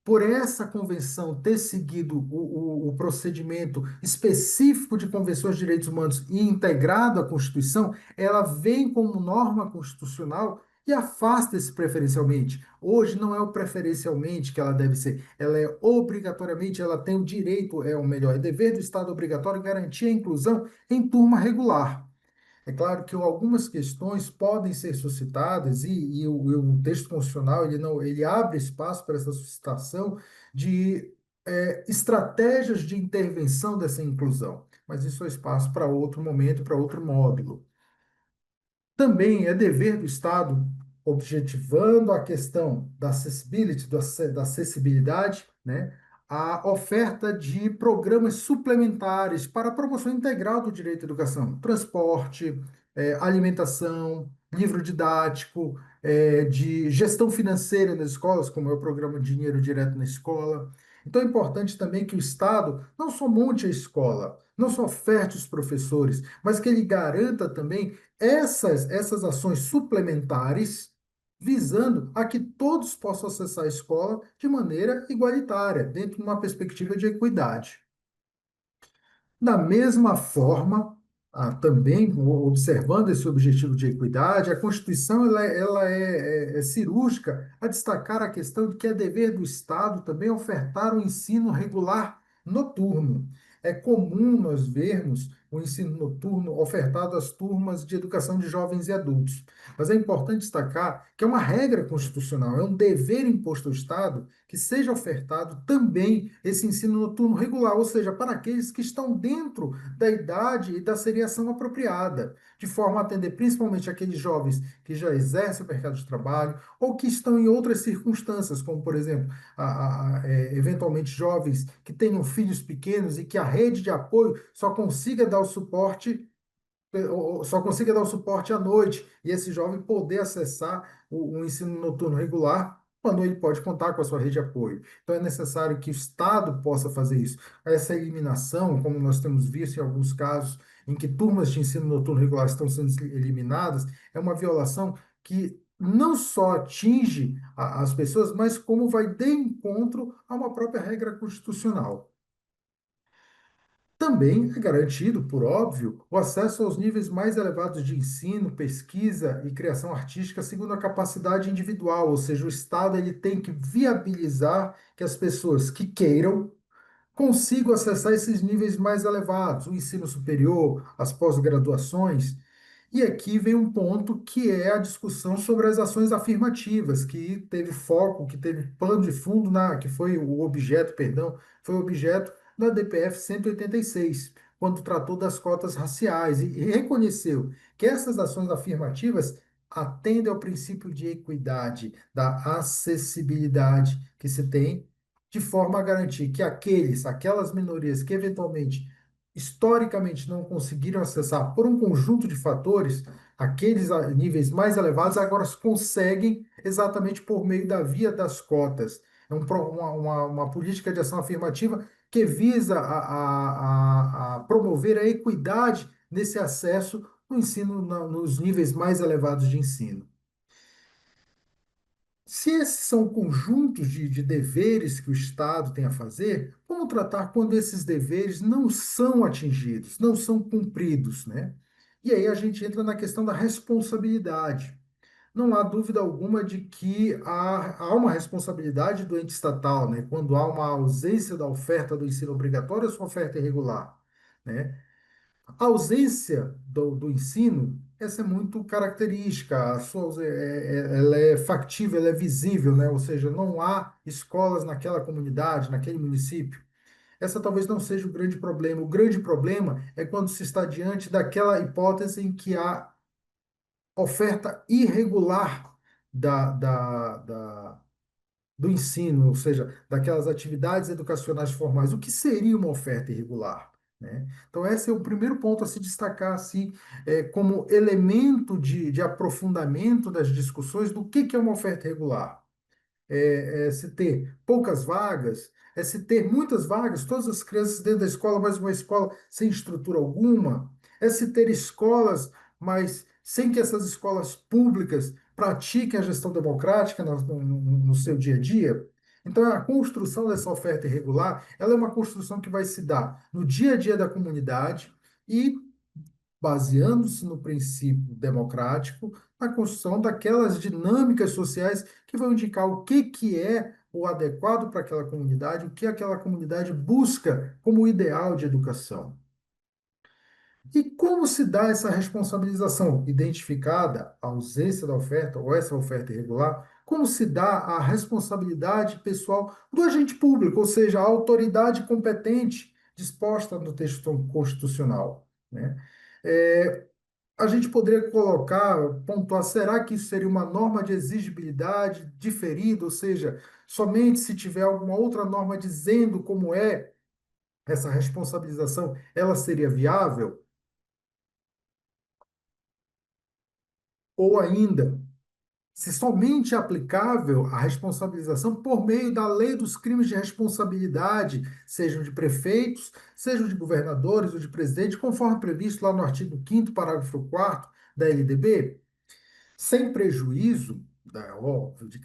por essa convenção ter seguido o procedimento específico de convenções de direitos humanos e integrado à Constituição, ela vem como norma constitucional e afasta esse preferencialmente. Hoje não é o preferencialmente que ela deve ser, ela é obrigatoriamente, ela tem o direito, é o melhor, é dever do Estado obrigatório garantir a inclusão em turma regular. É claro que algumas questões podem ser suscitadas e o texto constitucional ele não, ele abre espaço para essa suscitação de estratégias de intervenção dessa inclusão, mas isso é espaço para outro momento, para outro módulo. Também é dever do Estado, objetivando a questão da accessibility, da acessibilidade, né, a oferta de programas suplementares para a promoção integral do direito à educação, transporte, alimentação, livro didático, de gestão financeira nas escolas, como é o programa Dinheiro Direto na Escola. Então é importante também que o Estado não só monte a escola, não só oferte os professores, mas que ele garanta também essas ações suplementares, visando a que todos possam acessar a escola de maneira igualitária, dentro de uma perspectiva de equidade. Da mesma forma, também observando esse objetivo de equidade, a Constituição ela é cirúrgica a destacar a questão de que é dever do Estado também ofertar o ensino regular noturno. É comum nós vermos o ensino noturno ofertado às turmas de educação de jovens e adultos. Mas é importante destacar que é uma regra constitucional, é um dever imposto ao Estado que seja ofertado também esse ensino noturno regular, ou seja, para aqueles que estão dentro da idade e da seriação apropriada, de forma a atender principalmente aqueles jovens que já exercem o mercado de trabalho ou que estão em outras circunstâncias, como, por exemplo, eventualmente jovens que tenham filhos pequenos e que a rede de apoio só consiga dar o suporte à noite e esse jovem poder acessar o ensino noturno regular quando ele pode contar com a sua rede de apoio. Então é necessário que o Estado possa fazer isso. Essa eliminação, como nós temos visto em alguns casos, em que turmas de ensino noturno regular estão sendo eliminadas, é uma violação que não só atinge as pessoas, mas como vai de encontro a uma própria regra constitucional. Também é garantido, por óbvio, o acesso aos níveis mais elevados de ensino, pesquisa e criação artística segundo a capacidade individual, ou seja, o Estado ele tem que viabilizar que as pessoas que queiram consigam acessar esses níveis mais elevados, o ensino superior, as pós-graduações. E aqui vem um ponto que é a discussão sobre as ações afirmativas, que teve foco, que teve pano de fundo que foi o objeto, perdão, foi o objeto da DPF 186, quando tratou das cotas raciais e reconheceu que essas ações afirmativas atendem ao princípio de equidade, da acessibilidade que se tem, de forma a garantir que aquelas minorias que eventualmente historicamente não conseguiram acessar por um conjunto de fatores, aqueles níveis mais elevados agora conseguem exatamente por meio da via das cotas. É uma política de ação afirmativa que visa a promover a equidade nesse acesso no ensino, nos níveis mais elevados de ensino. Se esses são conjuntos de deveres que o Estado tem a fazer, como tratar quando esses deveres não são atingidos, não são cumpridos, né? E aí a gente entra na questão da responsabilidade. Não há dúvida alguma de que há uma responsabilidade do ente estatal, né? Quando há uma ausência da oferta do ensino obrigatório ou sua oferta irregular, né? A ausência do ensino, essa é muito característica, ela é factível, ela é visível, né? Ou seja, não há escolas naquela comunidade, naquele município. Essa talvez não seja o grande problema. O grande problema é quando se está diante daquela hipótese em que há oferta irregular do ensino, ou seja, daquelas atividades educacionais formais. O que seria uma oferta irregular? Né? Então, esse é o primeiro ponto a se destacar assim, como elemento de aprofundamento das discussões do que é uma oferta irregular. Se ter poucas vagas, é se ter muitas vagas, todas as crianças dentro da escola, mas uma escola sem estrutura alguma, é se ter escolas, mas sem que essas escolas públicas pratiquem a gestão democrática no seu dia a dia. Então, a construção dessa oferta irregular, ela é uma construção que vai se dar no dia a dia da comunidade e baseando-se no princípio democrático, na construção daquelas dinâmicas sociais que vão indicar o que é o adequado para aquela comunidade, o que aquela comunidade busca como ideal de educação. E como se dá essa responsabilização? Identificada a ausência da oferta ou essa oferta irregular, como se dá a responsabilidade pessoal do agente público, ou seja, a autoridade competente disposta no texto constitucional, né? É, a gente poderia colocar, pontuar, será que isso seria uma norma de exigibilidade diferida, ou seja, somente se tiver alguma outra norma dizendo como é essa responsabilização, ela seria viável? Ou ainda, se somente é aplicável a responsabilização por meio da lei dos crimes de responsabilidade, sejam de prefeitos, sejam de governadores ou de presidente, conforme previsto lá no artigo 5º, parágrafo 4º da LDB? Sem prejuízo, óbvio, de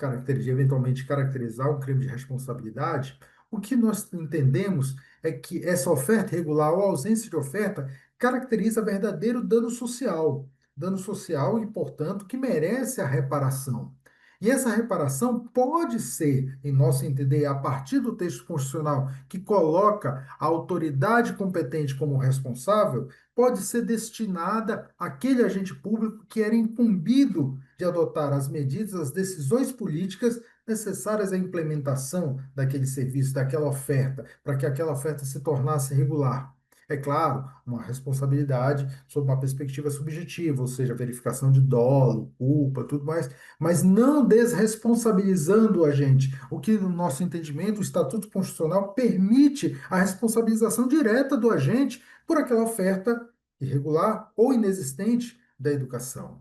eventualmente caracterizar um crime de responsabilidade, o que nós entendemos é que essa oferta irregular ou ausência de oferta caracteriza verdadeiro dano social e, portanto, que merece a reparação. E essa reparação pode ser, em nosso entender, a partir do texto constitucional que coloca a autoridade competente como responsável, pode ser destinada àquele agente público que era incumbido de adotar as medidas, as decisões políticas necessárias à implementação daquele serviço, daquela oferta, para que aquela oferta se tornasse regular. É claro, uma responsabilidade sob uma perspectiva subjetiva, ou seja, verificação de dolo, culpa, tudo mais, mas não desresponsabilizando o agente. O que, no nosso entendimento, o Estatuto Constitucional permite a responsabilização direta do agente por aquela oferta irregular ou inexistente da educação.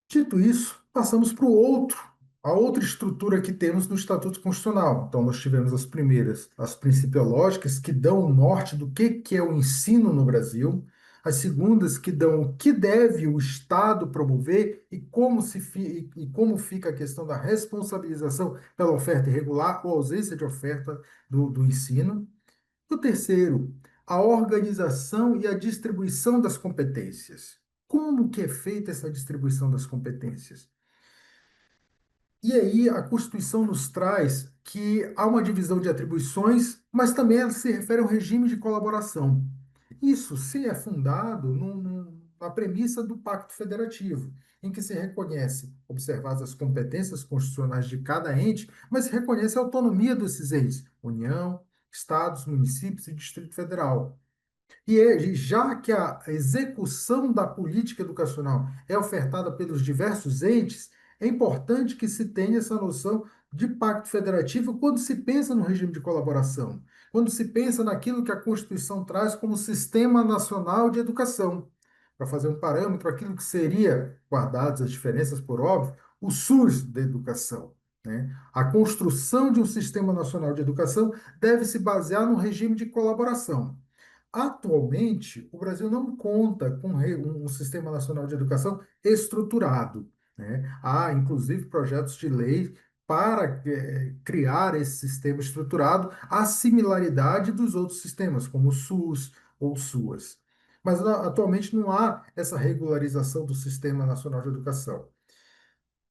Dito isso, passamos para o outro, a outra estrutura que temos no Estatuto Constitucional. Então, nós tivemos as primeiras, as principiológicas, que dão o norte do que é o ensino no Brasil, as segundas, que dão o que deve o Estado promover e como fica a questão da responsabilização pela oferta irregular ou ausência de oferta do ensino. O terceiro, a organização e a distribuição das competências. Como que é feita essa distribuição das competências? E aí a Constituição nos traz que há uma divisão de atribuições, mas também ela se refere ao regime de colaboração. Isso se é fundado na premissa do Pacto Federativo, em que se reconhece, observadas as competências constitucionais de cada ente, mas se reconhece a autonomia desses entes, União, estados, municípios e Distrito Federal. E já que a execução da política educacional é ofertada pelos diversos entes, é importante que se tenha essa noção de pacto federativo quando se pensa no regime de colaboração, quando se pensa naquilo que a Constituição traz como Sistema Nacional de Educação, para fazer um parâmetro, aquilo que seria, guardadas as diferenças por óbvio, o SUS da educação. Né? A construção de um Sistema Nacional de Educação deve se basear no regime de colaboração. Atualmente, o Brasil não conta com um sistema nacional de educação estruturado, né? Há, inclusive, projetos de lei para criar esse sistema estruturado à similaridade dos outros sistemas, como o SUS ou o SUAS. Mas atualmente não há essa regularização do Sistema Nacional de Educação.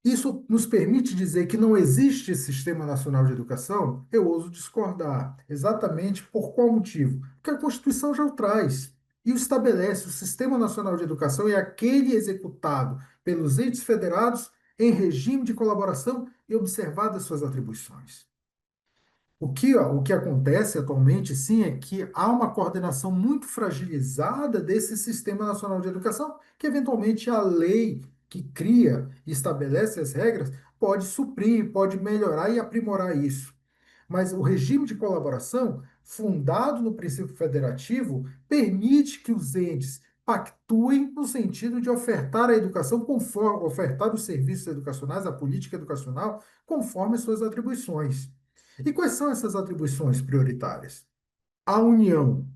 Isso nos permite dizer que não existe esse Sistema Nacional de Educação? Eu ouso discordar. Exatamente por qual motivo? Porque a Constituição já o traz e o estabelece. O Sistema Nacional de Educação é aquele executado pelos entes federados em regime de colaboração e observadas suas atribuições. O que acontece atualmente, sim, é que há uma coordenação muito fragilizada desse Sistema Nacional de Educação, que eventualmente a lei que cria e estabelece as regras pode suprir, pode melhorar e aprimorar isso. Mas o regime de colaboração, fundado no princípio federativo, permite que os entes pactuem no sentido de ofertar a educação conforme, ofertar os serviços educacionais, a política educacional, conforme as suas atribuições. E quais são essas atribuições prioritárias? A União.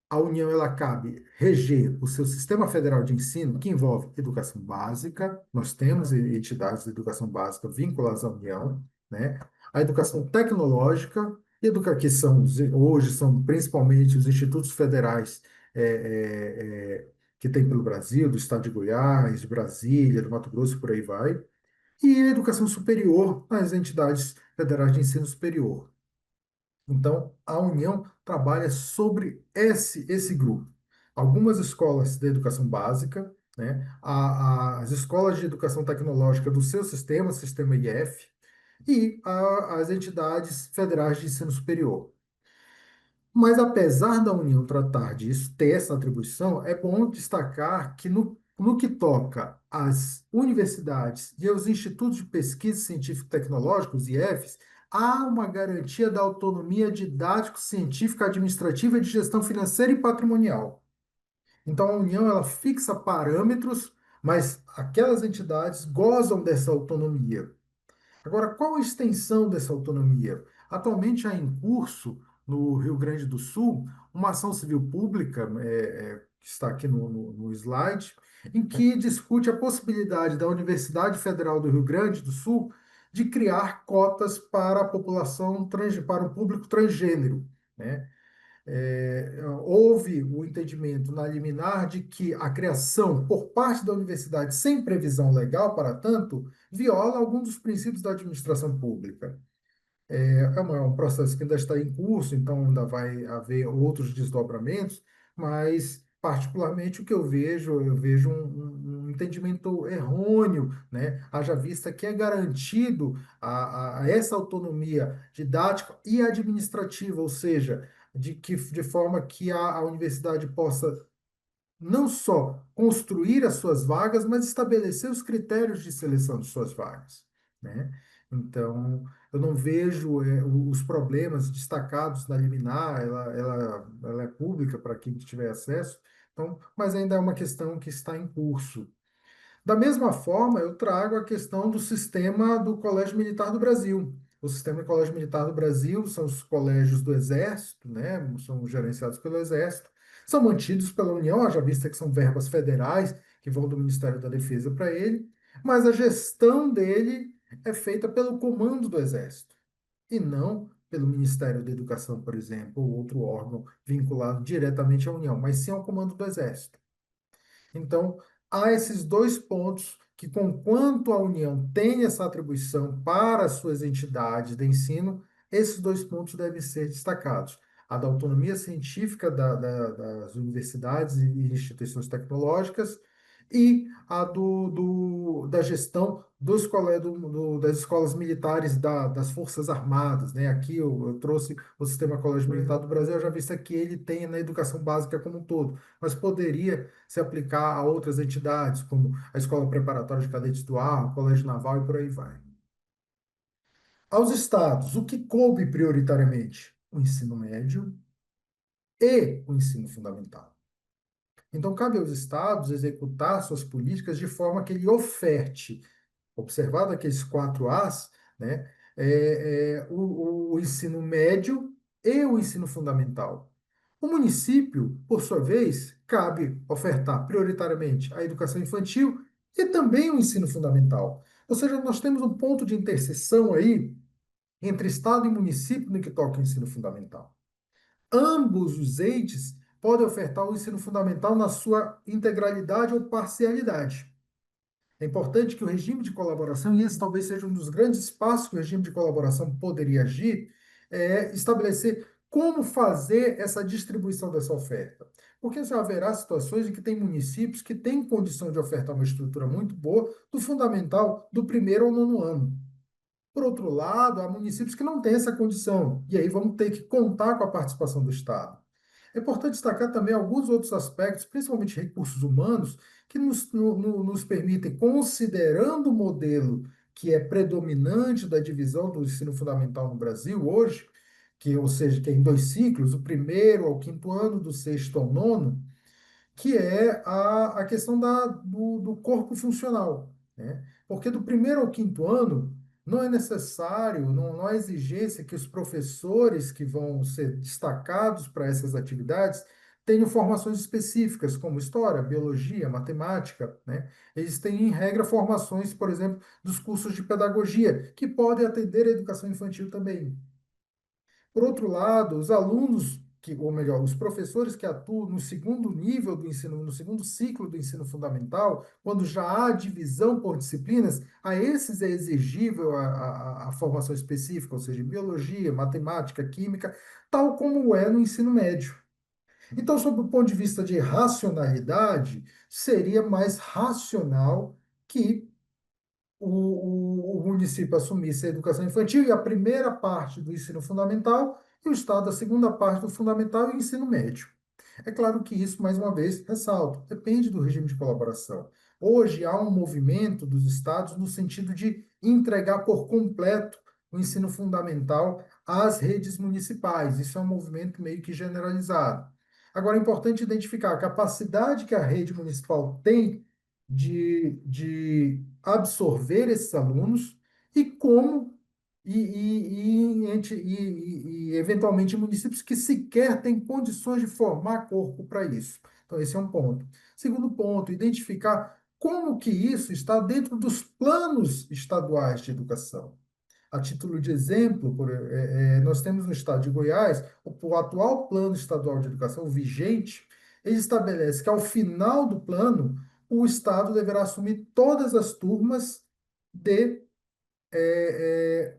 A União ela cabe reger o seu sistema federal de ensino, que envolve educação básica, nós temos entidades de educação básica vinculadas à União, né? A educação tecnológica, que são, hoje são principalmente os institutos federais que tem pelo Brasil, do estado de Goiás, de Brasília, do Mato Grosso, por aí vai, e a educação superior, as entidades federais de ensino superior. Então, a União trabalha sobre esse grupo. Algumas escolas de educação básica, né, as escolas de educação tecnológica do seu sistema, sistema IF, e as entidades federais de ensino superior. Mas apesar da União tratar disso, ter essa atribuição, é bom destacar que no que toca às universidades e aos institutos de pesquisa científico-tecnológicos, IFs, há uma garantia da autonomia didático-científica, administrativa e de gestão financeira e patrimonial. Então, a União ela fixa parâmetros, mas aquelas entidades gozam dessa autonomia. Agora, qual a extensão dessa autonomia? Atualmente há em curso, no Rio Grande do Sul, uma ação civil pública, que está aqui no slide, em que discute a possibilidade da Universidade Federal do Rio Grande do Sul de criar cotas para a população, para o público transgênero, né? Houve o entendimento na liminar de que a criação por parte da universidade sem previsão legal para tanto viola algum dos princípios da administração pública. Um processo que ainda está em curso, então ainda vai haver outros desdobramentos, mas particularmente o que eu vejo um entendimento errôneo, né? Haja vista que é garantido a essa autonomia didática e administrativa, ou seja, de forma que a universidade possa não só construir as suas vagas, mas estabelecer os critérios de seleção de suas vagas, né? Então, eu não vejo os problemas destacados na liminar, ela é pública para quem tiver acesso, então, mas ainda é uma questão que está em curso. Da mesma forma, eu trago a questão do sistema do Colégio Militar do Brasil. O sistema do Colégio Militar do Brasil são os colégios do Exército, né? São gerenciados pelo Exército, são mantidos pela União, haja vista que são verbas federais que vão do Ministério da Defesa para ele, mas a gestão dele é feita pelo comando do Exército e não pelo Ministério da Educação, por exemplo, ou outro órgão vinculado diretamente à União, mas sim ao comando do Exército. Então, há esses dois pontos que, conquanto a União tem essa atribuição para as suas entidades de ensino, esses dois pontos devem ser destacados. A da autonomia científica das universidades e instituições tecnológicas e a da gestão das escolas militares das Forças Armadas, né? Aqui eu trouxe o Sistema Colégio Militar do Brasil, eu já visto que ele tem na educação básica como um todo, mas poderia se aplicar a outras entidades, como a Escola Preparatória de Cadetes do Ar, o Colégio Naval e por aí vai. Aos estados, o que coube prioritariamente? O ensino médio e o ensino fundamental. Então, cabe aos estados executar suas políticas de forma que ele oferte, observado aqueles quatro As, né, o ensino médio e o ensino fundamental. O município, por sua vez, cabe ofertar prioritariamente a educação infantil e também o ensino fundamental. Ou seja, nós temos um ponto de interseção aí entre Estado e município no que toca ao ensino fundamental. Ambos os entes podem ofertar o ensino fundamental na sua integralidade ou parcialidade. É importante que o regime de colaboração, e esse talvez seja um dos grandes espaços que o regime de colaboração poderia agir, estabelecer como fazer essa distribuição dessa oferta. Porque já haverá situações em que tem municípios que têm condição de ofertar uma estrutura muito boa do fundamental do primeiro ao nono ano. Por outro lado, há municípios que não têm essa condição, e aí vamos ter que contar com a participação do Estado. É importante destacar também alguns outros aspectos, principalmente recursos humanos, que nos permitem, considerando o modelo que é predominante da divisão do ensino fundamental no Brasil hoje, que, ou seja, que é em dois ciclos, o primeiro ao quinto ano, do sexto ao nono, que é a questão do corpo funcional, né? Porque do primeiro ao quinto ano não é necessário, não há exigência que os professores que vão ser destacados para essas atividades tenham formações específicas, como história, biologia, matemática, né? Eles têm, em regra, formações, por exemplo, dos cursos de pedagogia, que podem atender a educação infantil também. Por outro lado, os alunos, ou melhor, os professores que atuam no segundo nível do ensino, no segundo ciclo do ensino fundamental, quando já há divisão por disciplinas, a esses é exigível a formação específica, ou seja, biologia, matemática, química, tal como é no ensino médio. Então, sob o ponto de vista de racionalidade, seria mais racional que o município assumisse a educação infantil e a primeira parte do ensino fundamental e o Estado a segunda parte do fundamental e ensino médio. É claro que isso, mais uma vez, ressalto, depende do regime de colaboração. Hoje há um movimento dos estados no sentido de entregar por completo o ensino fundamental às redes municipais. Isso é um movimento meio que generalizado. Agora, é importante identificar a capacidade que a rede municipal tem de absorver esses alunos e como eventualmente municípios que sequer têm condições de formar corpo para isso. Então, esse é um ponto. Segundo ponto, identificar como que isso está dentro dos planos estaduais de educação. A título de exemplo, nós temos no estado de Goiás o atual plano estadual de educação o vigente, ele estabelece que ao final do plano o estado deverá assumir todas as turmas de é, é,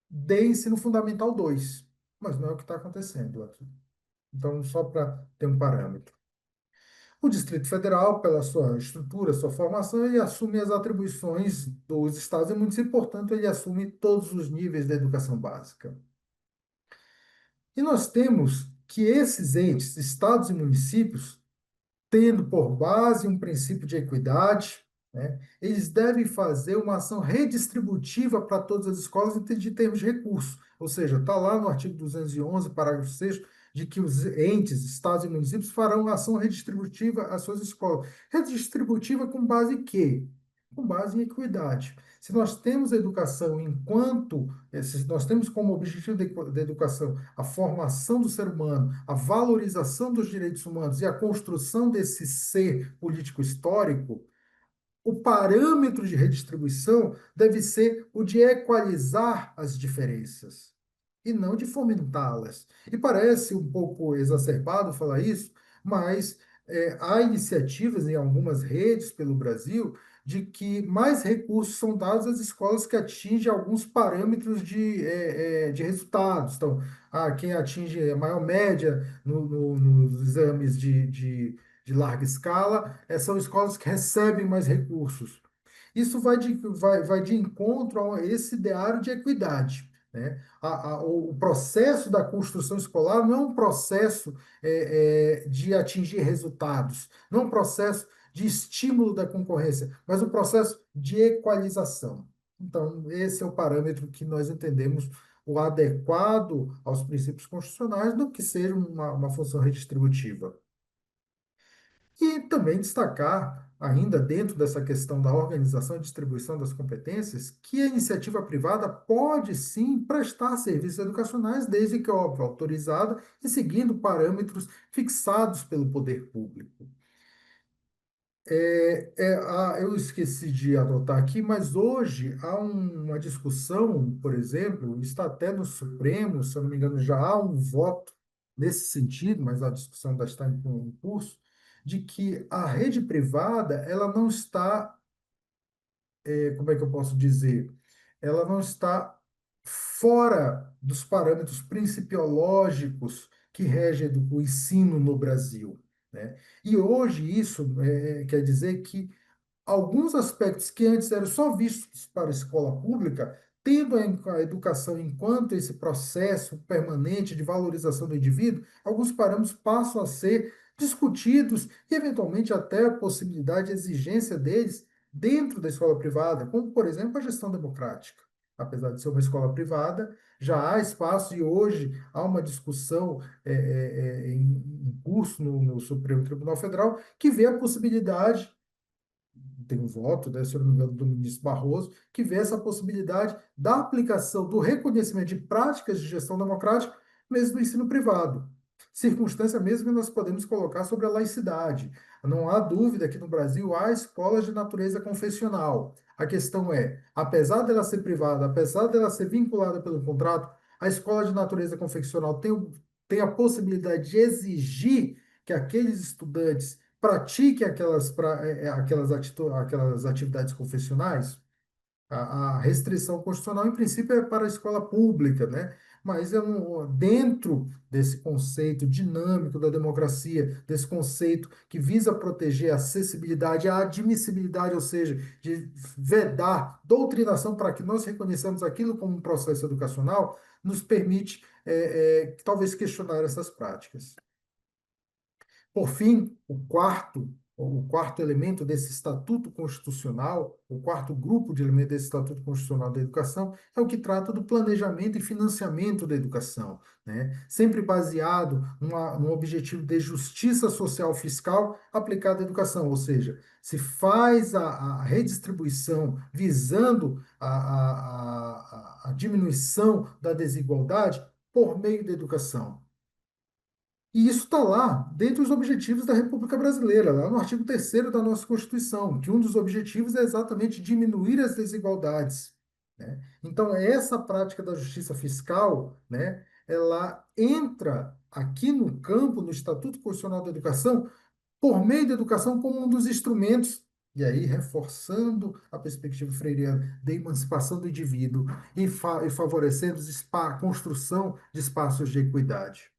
de ensino fundamental 2, mas não é o que está acontecendo aqui. Então, só para ter um parâmetro. O Distrito Federal, pela sua estrutura, sua formação, ele assume as atribuições dos estados e municípios, portanto, ele assume todos os níveis da educação básica. E nós temos que esses entes, estados e municípios, tendo por base um princípio de equidade, né, eles devem fazer uma ação redistributiva para todas as escolas de termos de recursos. Ou seja, está lá no artigo 211, parágrafo 6º, de que os entes, estados e municípios farão ação redistributiva às suas escolas. Redistributiva com base em quê? Com base em equidade. Se nós temos a educação enquanto, se nós temos como objetivo da educação a formação do ser humano, a valorização dos direitos humanos e a construção desse ser político histórico, o parâmetro de redistribuição deve ser o de equalizar as diferenças e não de fomentá-las. E parece um pouco exacerbado falar isso, mas há iniciativas em algumas redes pelo Brasil de que mais recursos são dados às escolas que atingem alguns parâmetros de resultados. Então, quem atinge a maior média nos exames de larga escala, são escolas que recebem mais recursos. Isso vai de encontro a esse ideário de equidade, né? O processo da construção escolar não é um processo de atingir resultados, não é um processo de estímulo da concorrência, mas um processo de equalização. Então, esse é o parâmetro que nós entendemos o adequado aos princípios constitucionais do que seja uma função redistributiva. E também destacar, ainda dentro dessa questão da organização e distribuição das competências, que a iniciativa privada pode sim prestar serviços educacionais, desde que, óbvio, autorizada e seguindo parâmetros fixados pelo poder público. Eu esqueci de anotar aqui, mas hoje há uma discussão, por exemplo, está até no Supremo, se eu não me engano, já há um voto nesse sentido, mas a discussão ainda está em curso, de que a rede privada, ela não está, como é que eu posso dizer? Ela não está fora dos parâmetros principiológicos que regem o ensino no Brasil, né? E hoje isso quer dizer que alguns aspectos que antes eram só vistos para a escola pública tendo a educação enquanto esse processo permanente de valorização do indivíduo, alguns parâmetros passam a ser discutidos e, eventualmente, até a possibilidade de exigência deles dentro da escola privada, como, por exemplo, a gestão democrática. Apesar de ser uma escola privada, já há espaço e hoje há uma discussão em curso no Supremo Tribunal Federal que vê a possibilidade, tem um voto, né, se eu não me engano, do ministro Barroso, que vê essa possibilidade da aplicação do reconhecimento de práticas de gestão democrática, mesmo no ensino privado. Circunstância mesmo que nós podemos colocar sobre a laicidade. Não há dúvida que no Brasil há escolas de natureza confessional. A questão é, apesar dela ser privada, apesar dela ser vinculada pelo contrato, a escola de natureza confessional tem a possibilidade de exigir que aqueles estudantes pratique aquelas atividades confessionais, a restrição constitucional, em princípio, é para a escola pública, né? Mas dentro desse conceito dinâmico da democracia, desse conceito que visa proteger a acessibilidade, a admissibilidade, ou seja, de vedar doutrinação para que nós reconheçamos aquilo como um processo educacional, nos permite, talvez, questionar essas práticas. Por fim, o quarto elemento desse estatuto constitucional, o quarto grupo de elementos desse estatuto constitucional da educação, é o que trata do planejamento e financiamento da educação, né? Sempre baseado num objetivo de justiça social fiscal aplicada à educação, ou seja, se faz a redistribuição visando a diminuição da desigualdade por meio da educação. E isso está lá, dentre os objetivos da República Brasileira, lá no artigo 3º da nossa Constituição, que um dos objetivos é exatamente diminuir as desigualdades, né? Então, essa prática da justiça fiscal, né, ela entra aqui no campo, no Estatuto Constitucional da Educação, por meio da educação como um dos instrumentos, e aí reforçando a perspectiva freiriana da emancipação do indivíduo e favorecendo a construção de espaços de equidade.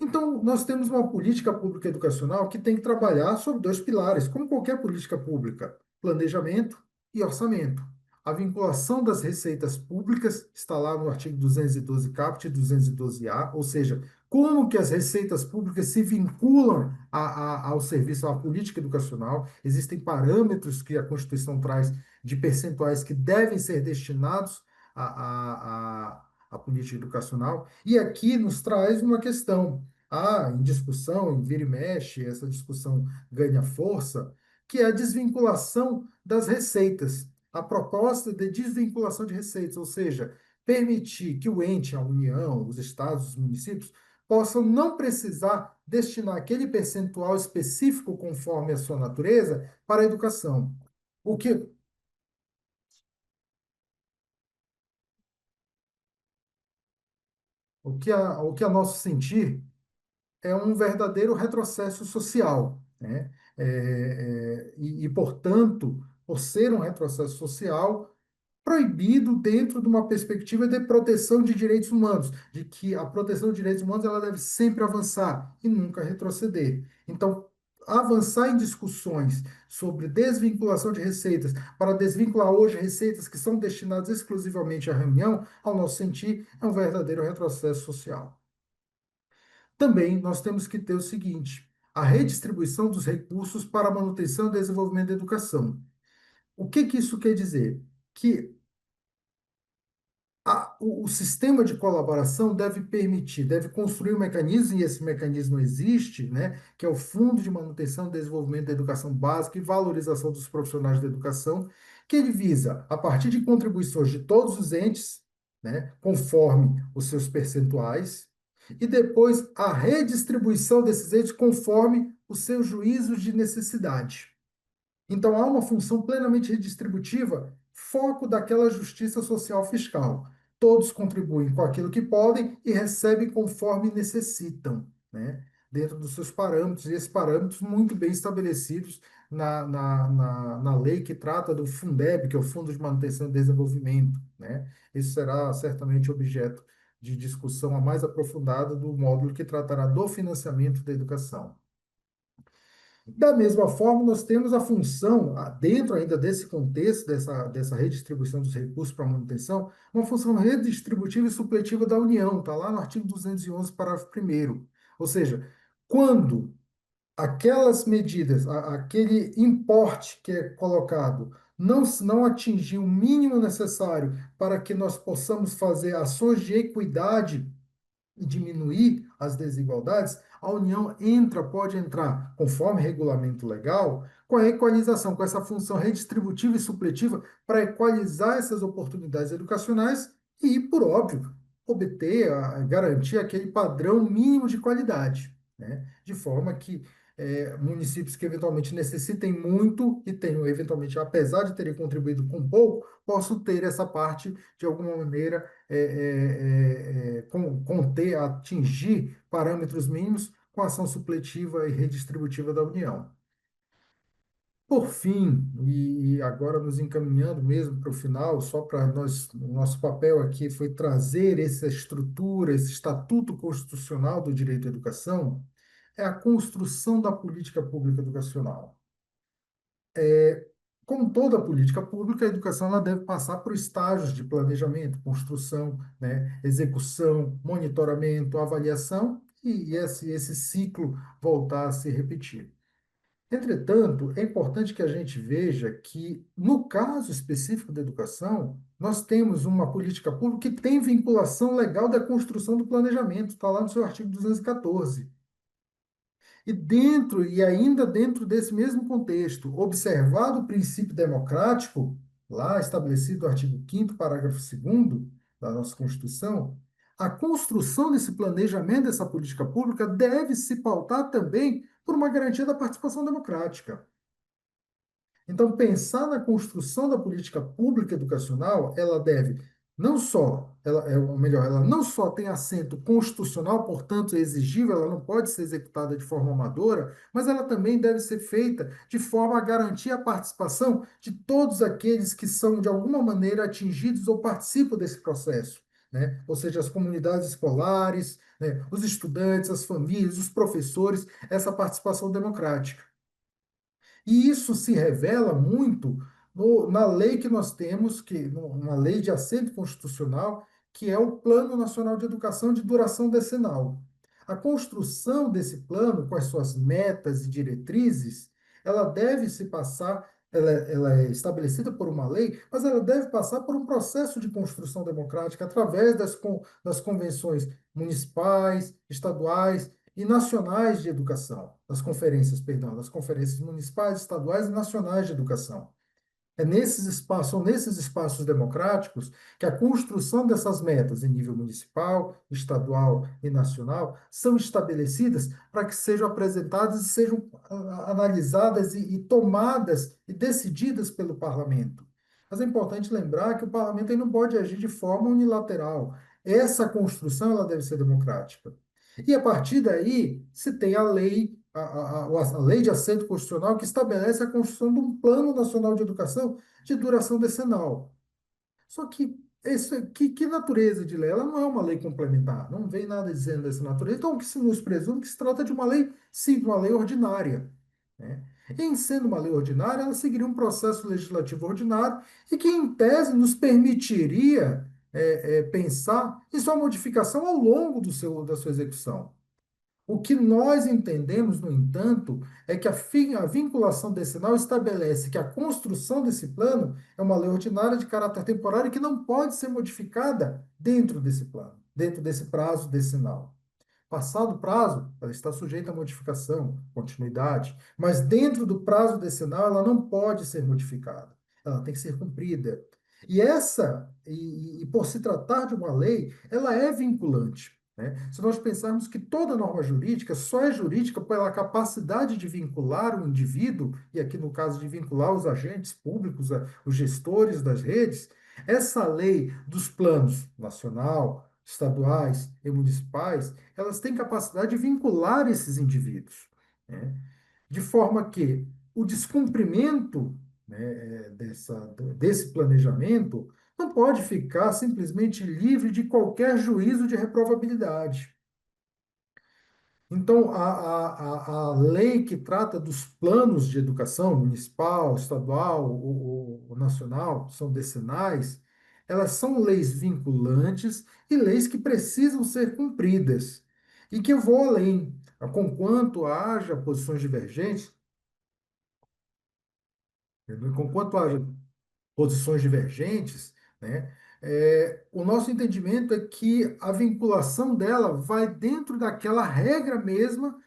Então, nós temos uma política pública educacional que tem que trabalhar sobre dois pilares, como qualquer política pública: planejamento e orçamento. A vinculação das receitas públicas está lá no artigo 212 caput e 212-A, ou seja, como que as receitas públicas se vinculam ao serviço, à política educacional. Existem parâmetros que a Constituição traz de percentuais que devem ser destinados à política educacional. E aqui nos traz uma questão em discussão, em vira e mexe, essa discussão ganha força, que é a desvinculação das receitas. A proposta de desvinculação de receitas, ou seja, permitir que o ente, a União, os estados, os municípios, possam não precisar destinar aquele percentual específico, conforme a sua natureza, para a educação. O que, o que a nosso sentir é um verdadeiro retrocesso social, né? Portanto, por ser um retrocesso social, proibido dentro de uma perspectiva de proteção de direitos humanos, de que a proteção de direitos humanos ela deve sempre avançar e nunca retroceder. Então, avançar em discussões sobre desvinculação de receitas, para desvincular hoje receitas que são destinadas exclusivamente à reunião, ao nosso sentir, é um verdadeiro retrocesso social. Também nós temos que ter o seguinte: a redistribuição dos recursos para a manutenção e desenvolvimento da educação. O que que isso quer dizer? Que o sistema de colaboração deve construir um mecanismo, e esse mecanismo existe, né, que é o Fundo de Manutenção e Desenvolvimento da Educação Básica e Valorização dos Profissionais da Educação, que ele visa, a partir de contribuições de todos os entes, né, conforme os seus percentuais, e depois a redistribuição desses entes conforme os seus juízos de necessidade. Então, há uma função plenamente redistributiva, foco daquela justiça social fiscal. Todos contribuem com aquilo que podem e recebem conforme necessitam, né? Dentro dos seus parâmetros, e esses parâmetros muito bem estabelecidos na lei que trata do Fundeb, que é o Fundo de Manutenção e Desenvolvimento, né? Isso será certamente objeto de discussão a mais aprofundada do módulo que tratará do financiamento da educação. Da mesma forma, nós temos a função, dentro ainda desse contexto, dessa redistribuição dos recursos para manutenção, uma função redistributiva e supletiva da União, está lá no artigo 211, parágrafo primeiro. Ou seja, quando aquelas medidas, aquele importe que é colocado, não atingir o mínimo necessário para que nós possamos fazer ações de equidade e diminuir as desigualdades, a União pode entrar, conforme regulamento legal, com a equalização, com essa função redistributiva e supletiva para equalizar essas oportunidades educacionais e, por óbvio, obter, garantir aquele padrão mínimo de qualidade, né? De forma que municípios que eventualmente necessitem muito e tenham, eventualmente, apesar de terem contribuído com pouco, possam ter essa parte, de alguma maneira, conter, atingir parâmetros mínimos com a ação supletiva e redistributiva da União. Por fim, e agora nos encaminhando mesmo para o final, só para nós, o nosso papel aqui foi trazer essa estrutura, esse estatuto constitucional do direito à educação, é a construção da política pública educacional. Como toda política pública, a educação ela deve passar por estágios de planejamento, construção, né, execução, monitoramento, avaliação e esse ciclo voltar a se repetir. Entretanto, é importante que a gente veja que, no caso específico da educação, nós temos uma política pública que tem vinculação legal da construção do planejamento, está lá no seu artigo 214. E ainda dentro desse mesmo contexto, observado o princípio democrático, lá estabelecido no artigo 5º, parágrafo 2º da nossa Constituição, a construção desse planejamento dessa política pública deve se pautar também por uma garantia da participação democrática. Então, pensar na construção da política pública educacional, ela deve não só, ou melhor, ela não só tem assento constitucional, portanto, é exigível, ela não pode ser executada de forma amadora, mas ela também deve ser feita de forma a garantir a participação de todos aqueles que são, de alguma maneira, atingidos ou participam desse processo, né? Ou seja, as comunidades escolares, né? Os estudantes, as famílias, os professores, essa participação democrática. E isso se revela muito na lei que nós temos, uma lei de assento constitucional, que é o Plano Nacional de Educação de duração decenal. A construção desse plano, com as suas metas e diretrizes, ela deve se passar, ela é estabelecida por uma lei, mas ela deve passar por um processo de construção democrática através das convenções municipais, estaduais e nacionais de educação, das conferências municipais, estaduais e nacionais de educação. São nesses espaços democráticos que a construção dessas metas em nível municipal, estadual e nacional são estabelecidas para que sejam apresentadas e sejam analisadas e tomadas e decididas pelo parlamento. Mas é importante lembrar que o parlamento ele não pode agir de forma unilateral. Essa construção ela deve ser democrática. E a partir daí, se tem a lei, a lei de assento constitucional que estabelece a construção de um Plano Nacional de Educação de duração decenal. Só que, que natureza de lei? Ela não é uma lei complementar, não vem nada dizendo dessa natureza. Então, o que se nos presume que se trata de uma lei, sim, de uma lei ordinária, né? Em sendo uma lei ordinária, ela seguiria um processo legislativo ordinário e que, em tese, nos permitiria pensar em sua modificação ao longo da sua execução. O que nós entendemos, no entanto, é que a vinculação decenal estabelece que a construção desse plano é uma lei ordinária de caráter temporário que não pode ser modificada dentro desse plano, dentro desse prazo decenal. Passado o prazo, ela está sujeita a modificação, continuidade, mas dentro do prazo decenal ela não pode ser modificada. Ela tem que ser cumprida. E por se tratar de uma lei, ela é vinculante, né? Se nós pensarmos que toda norma jurídica só é jurídica pela capacidade de vincular o indivíduo, e aqui no caso de vincular os agentes públicos, os gestores das redes, essa lei dos planos nacional, estaduais e municipais, elas têm capacidade de vincular esses indivíduos, né? De forma que o descumprimento, né, desse planejamento não pode ficar simplesmente livre de qualquer juízo de reprovabilidade. Então, a lei que trata dos planos de educação municipal, estadual ou nacional, são decenais, elas são leis vinculantes e leis que precisam ser cumpridas. E que eu vou além, conquanto haja posições divergentes, entendeu? Conquanto haja posições divergentes, né, o nosso entendimento é que a vinculação dela vai dentro daquela regra mesma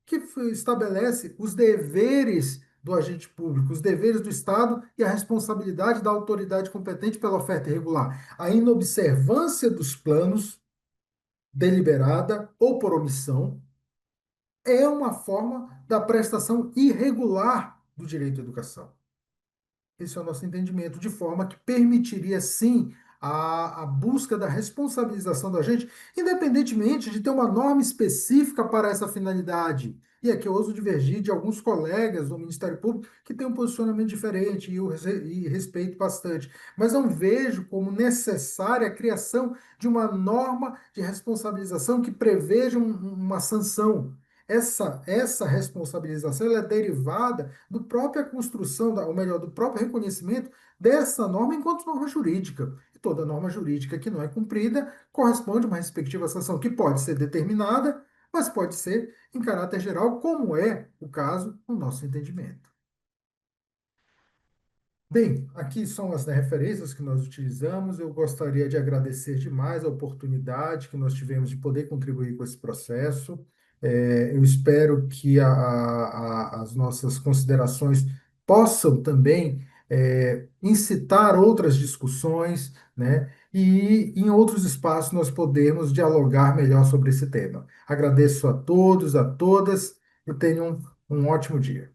que estabelece os deveres do agente público, os deveres do Estado e a responsabilidade da autoridade competente pela oferta irregular. A inobservância dos planos, deliberada ou por omissão, é uma forma da prestação irregular do direito à educação. Esse é o nosso entendimento, de forma que permitiria, sim, a busca da responsabilização da gente, independentemente de ter uma norma específica para essa finalidade. E aqui eu ouso divergir de alguns colegas do Ministério Público que têm um posicionamento diferente e respeito bastante. Mas não vejo como necessária a criação de uma norma de responsabilização que preveja uma sanção. Essa responsabilização ela é derivada do própria construção, ou melhor, do próprio reconhecimento dessa norma enquanto norma jurídica. E toda norma jurídica que não é cumprida corresponde a uma respectiva sanção que pode ser determinada, mas pode ser em caráter geral, como é o caso no nosso entendimento. Bem, aqui são as, né, referências que nós utilizamos. Eu gostaria de agradecer demais a oportunidade que nós tivemos de poder contribuir com esse processo. Eu espero que as nossas considerações possam também incitar outras discussões, né, e em outros espaços nós podemos dialogar melhor sobre esse tema. Agradeço a todos, a todas, e tenham um ótimo dia.